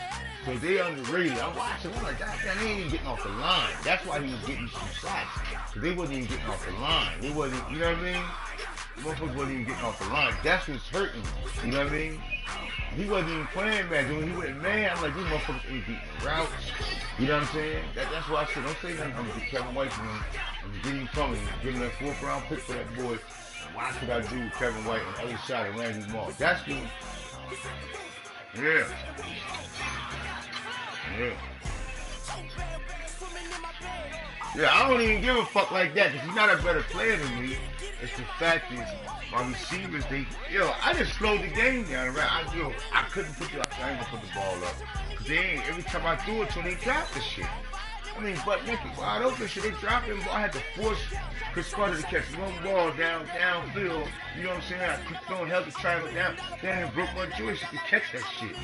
So they underrated. I'm watching. I'm like, God damn, they ain't even getting off the line. That's why he was getting some shots. Because they wasn't even getting off the line. They wasn't, you know what I mean? Motherfuckers wasn't even getting off the line. That's what's hurting me. You know what I mean? He wasn't even playing man. When he went man, I'm like, these motherfuckers ain't beating routes. You know what I'm saying? That's why I said, don't say nothing. I'm going to get Kevin White from him. I'm going to get him from him. Give him that 4th round pick for that boy. And watch what I do with Kevin White on the other side of Randy Moss. That's good. Yeah. Yeah. Yeah, I don't even give a fuck like that because he's not a better player than me. It's the fact is, my receivers, I just slowed the game down. Right? I couldn't I ain't gonna put the ball up. Cause every time I threw it to them, they dropped the shit. I mean, butt naked, wide open shit, they dropped it. I had to force Chris Carter to catch one ball downfield. You know what I'm saying? I keep throwing hell to triangle down. Then Brooke One Jewish to catch that shit.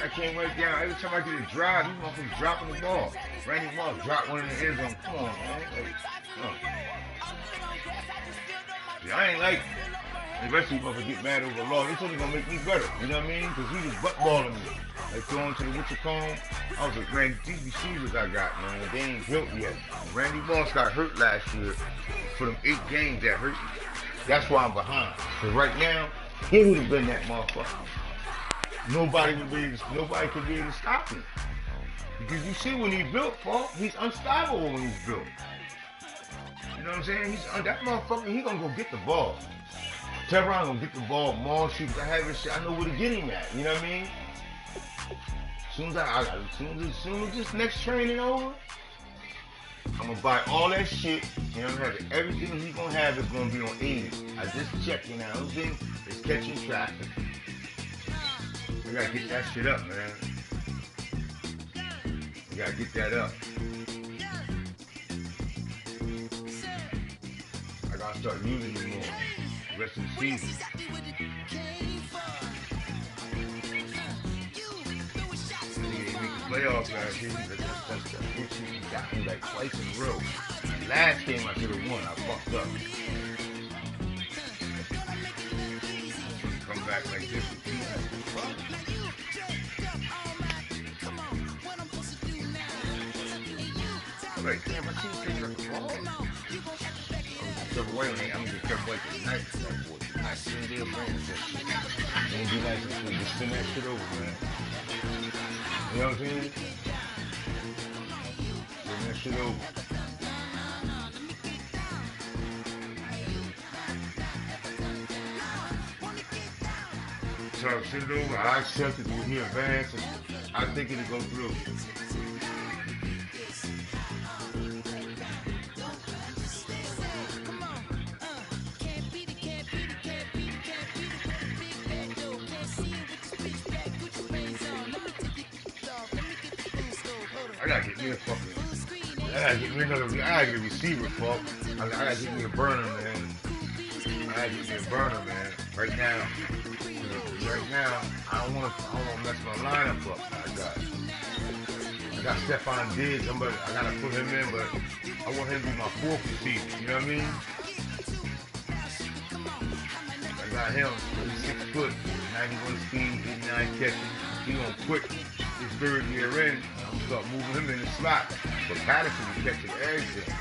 I came right down. Every time I get a drive, these motherfuckers dropping the ball. Randy Moss dropped one in the end zone. Come on, man. Like, come on. Yeah, I ain't like it. The rest of you motherfuckers get mad over the law. It's only gonna make me better. You know what I mean? Because he was buttballing me. Like throwing to the Witcher-Cone. I was like, man, these receivers I got, man, they ain't built yet. Randy Moss got hurt last year for them 8 games that hurt me. That's why I'm behind. Because right now, he would have been that motherfucker. Nobody could be able to stop him. Because you see when he's built, Paul, he's unstoppable when he's built. You know what I'm saying? That motherfucker, he gonna go get the ball. Tevron gonna get the ball, Maul shoots, I have his shit, I know where to get him at, you know what I mean? As soon as this next training over, I'm gonna buy all that shit, you know what I'm saying? Everything he's gonna have is gonna be on 80. I just checked, you know, everything is catching traffic. We gotta get that shit up, man. We gotta get that up. I gotta start using it more. The rest of the season. Playoffs last year, he got me like twice in a row. Last game I should have won, I fucked up. Come back like this with I'm like, damn, my team picks up the ball. Kevin White, I'm gonna get Kevin White tonight. I send their brains that shit. It ain't be nice to just send that shit over, man. You know what I'm saying? Send that shit over. So I send it over, I accept it when he advances, and I think it'll go through. I gotta get me a fucking, I gotta get a receiver, fuck. I gotta get me a burner, man. I gotta get me a burner, man. Right now, I don't wanna mess my lineup up. I got Stephon Diggs, I gotta put him in, but I want him to be my 4th receiver, you know what I mean? I got him, he's 6 foot, 91 speed, 89 catches, he on quick. His 3rd year in, I'm gonna start moving him in the slot. But Patterson is catching everything.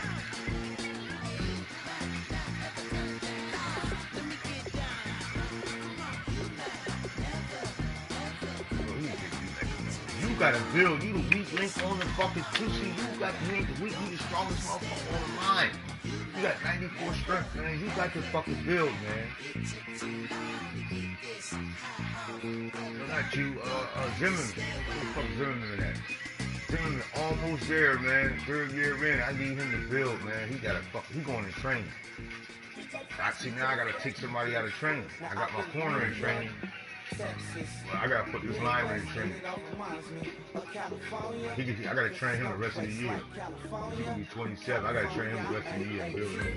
gotta build. You the weak link on the fucking pussy. You got you ain't the weak, you the strongest motherfucker on the line. You got 94 strength, man. You got to fucking build, man. Not you, Zimmerman. Who the fuck Zimmerman at? Zimmerman almost there, man. Third year in, I need him to build, man. He gotta he going to train. See, now I gotta take somebody out of training. I got my corner in training. Well, I gotta put this lineman in training. I gotta train him the rest of the year. He can be 27. I gotta train him the rest of the year and build him.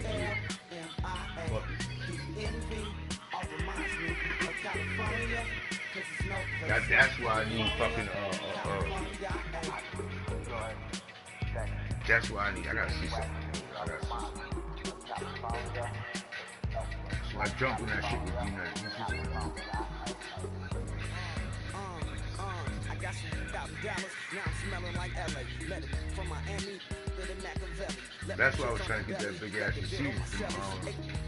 Fuck it. That's why I need fucking that's why I gotta see something. So I jumped in that shit with D-Night. I got some out in Dallas, now I'm smelling like LA. Let it from Miami to the Machiavelli. That's why I was trying to get that big ass receiver from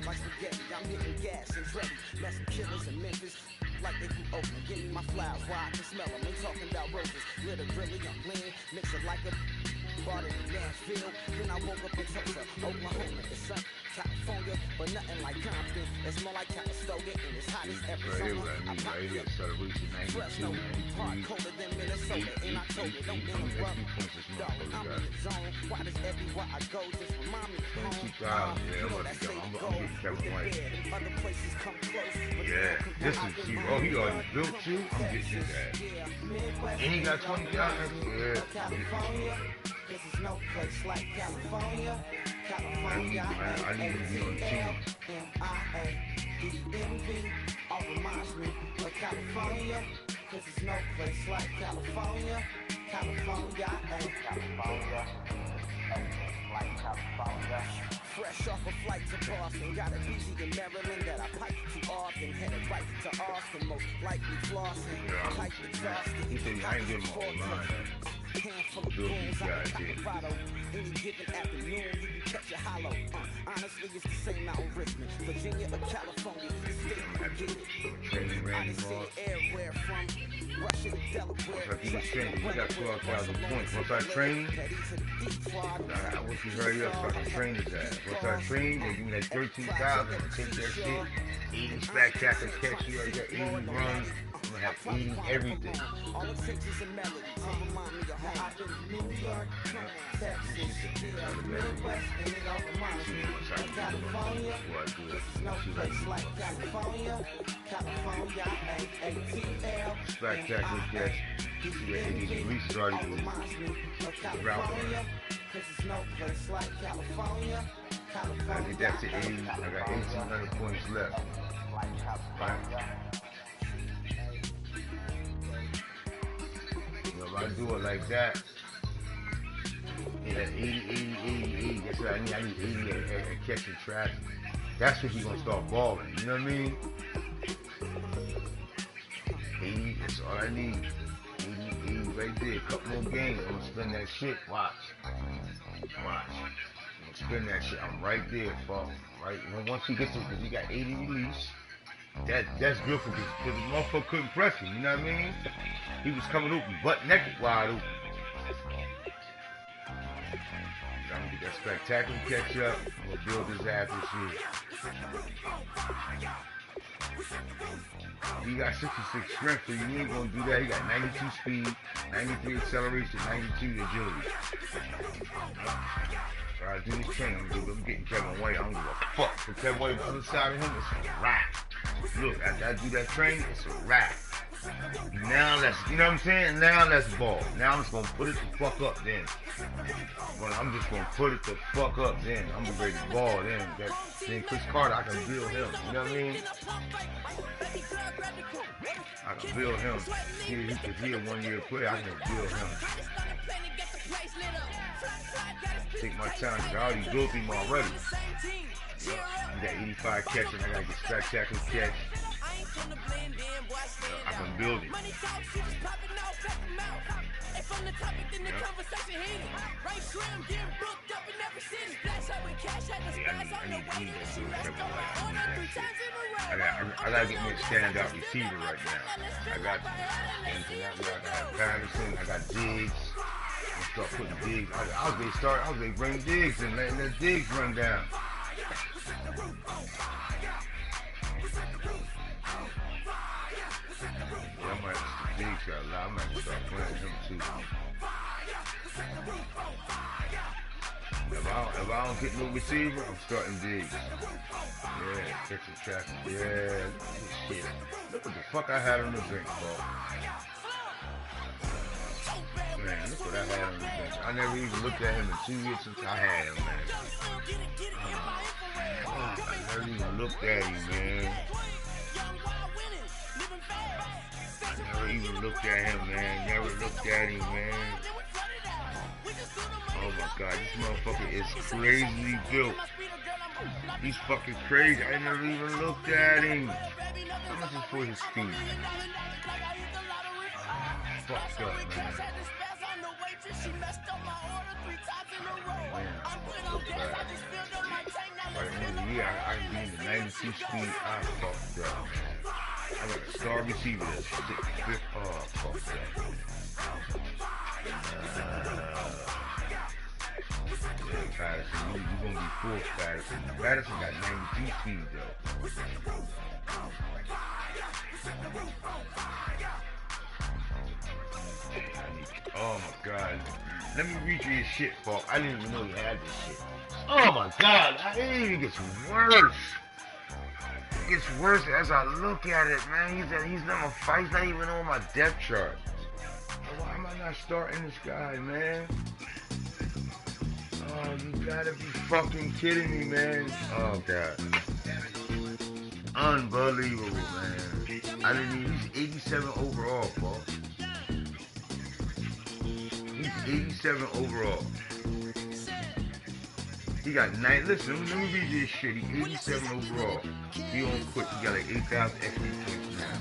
like spaghetti, I'm hitting gas and ready. Less killers in Memphis. Like they from Oakland, give me my flowers where I can smell them. Ain't talking about roses, literally I'm lean, mix it like a bought it in Nashville. Then I woke up in Tulsa, Oklahoma, it's sun, California, but nothing like Compton. It's more like Calistoga and it's hot as Arizona. Right here, Celebration 92, 93, colder than Minnesota in October. Don't interrupt, dog, I'm in the zone. Why does everywhere I go just remind me of home? Yeah, I'm getting Kevin White. Other places come close, yeah, this is you. Oh, he already built you? I'm getting his ass. And he got 20,000? Yeah. This is no place like California. I need to be on the team. M-I-A-D-M-V all reminds me of California. Cause it's no place like California. California, California. Like California. Fresh off a flight to Boston, got a easy in Maryland that I pipe too often. Headed right to Austin, most likely flossing. Type exhausted. He said, I ain't giving him all mine. Handful of goons out of Colorado. Any given afternoon, you can catch a hollow. Honestly, it's the same out in Richmond, Virginia or California. Either state you get it. I done seen everywhere from Russia to Delaware. Once I do this training, we got 12,000 points. Once I train, I wish you hurry up so I can train his ass. Once I train, they give me that 13,000 and take that shit. 80 spectacular catch you, I got 80 runs. I'm gonna have 80 everything. All it takes is a melody to remind me of how I've been New York, Texas, Midwest, and it all reminds me of California. This is no place like California. California, ATL. Spectacular catch. Yeah, these releases already good. California. Cause it's no place like California. I think that's it. 80. I got 1,800 points left. Right? If I do it like that, at 80, that's what I need. I need 80 at catching traffic. That's when he's gonna start balling. You know what I mean? 80, that's all I need. 80 right there. A couple more games. I'm gonna spend that shit. Watch. I'm gonna spend that shit. I'm right there, fuck. Right. And once he gets to, because he got 80 release. That's good for because the motherfucker couldn't press him, you know what I mean? He was coming open, butt naked, wide open. I'm gonna get that spectacular catch up. I'm gonna build his ass this year. He got 66 strength, so you ain't gonna do that. He got 92 speed, 93 acceleration, 92 agility. So I do this training. I'm getting Kevin White. I don't give a fuck. But Kevin White on the other side of him, it's a wrap. Look, after I do that training, it's a wrap. Now let's, you know what I'm saying? Now let's ball. Now I'm just gonna put it the fuck up then. I'm just gonna put it the fuck up then. I'm gonna ready to ball then. Then Chris Carter, I can build him. You know what I mean? I can build him. He a 1 year player. I can build him. Take my time. I already built him already. Yep. You got 85 catching. I gotta get spectacular catch. I can build it. If I'm the topic, then the conversation heated. Right trim, getting booked up in every city. Flash out with cash, had the spaz on the way. She messed up my order 3 times in a row. I gotta get me a standout receiver right now. I got Anthony, I got Patterson, I got Diggs. I'm start putting Diggs. I was gonna bring Diggs and letting the Diggs run down. Yeah, I might Diggs got a lot. I might start playing him too. If I don't get no receiver, I'm starting Diggs. Yeah, catch the traffic. Yeah, shit. Look what the fuck I had on the bench, bro. Man, look what I had on the bench. I never even looked at him in 2 years since I had him, man. I never even looked at him, man. I never even looked at him, man. Never looked at him, man. Oh my god, this motherfucker is crazily built. He's fucking crazy. I never even looked at him. How much is for his feet? Fucked up, man. Man, I fucked up bad. By the end of the year, I gained the 92 speed. I fucked up, man. I got a star receiver that's 6'5". Oh, fuck that. Yeah, Patterson, you're gonna be fourth, Patterson. Patterson got 92 speed, though. Oh my god. Let me read you his shit, Paul. I didn't even know he had this shit. Oh my god, it even gets worse. It gets worse as I look at it, man. He's not even on my depth chart. Why am I not starting this guy, man? Oh, you gotta be fucking kidding me, man. Oh god. Unbelievable, man. I didn't even, he's 87 overall, Paul. He's 87 overall. He got 9. Listen, let me read this shit. He's 87 overall. He on quick. He got like 8,000 XP points now.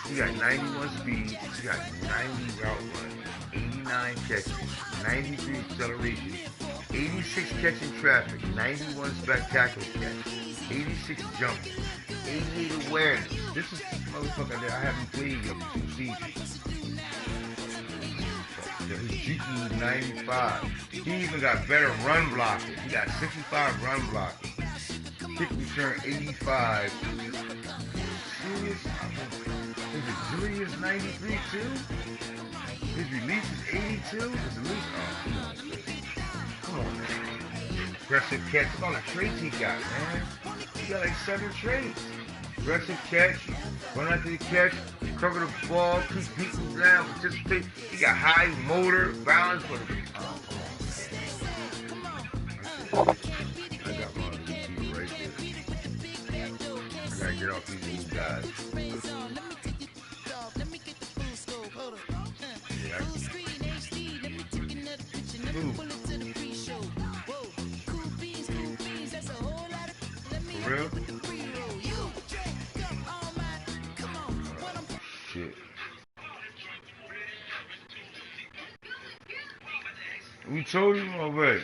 He got 91 speed. He got 90 route run, 89 catches, 93 acceleration, 86 catching traffic, 91 spectacular catch, 86 jumps, 88 awareness. This is the motherfucker that I haven't played yet in 2 seasons. His GQ is 95. He even got better run blocking. He got 65 run blocking. Kick return 85. Serious? His agility is 93 too? His release is 82? His release, oh, come on, man. Aggressive catch. Look all the traits he got, man. He got like 7 traits. Aggressive catch, run after the catch, cover the ball, keep people down, participate. He got high motor, balance for the. I got my receiver right there. I gotta get off these new guys. For real? Shit. We told him already.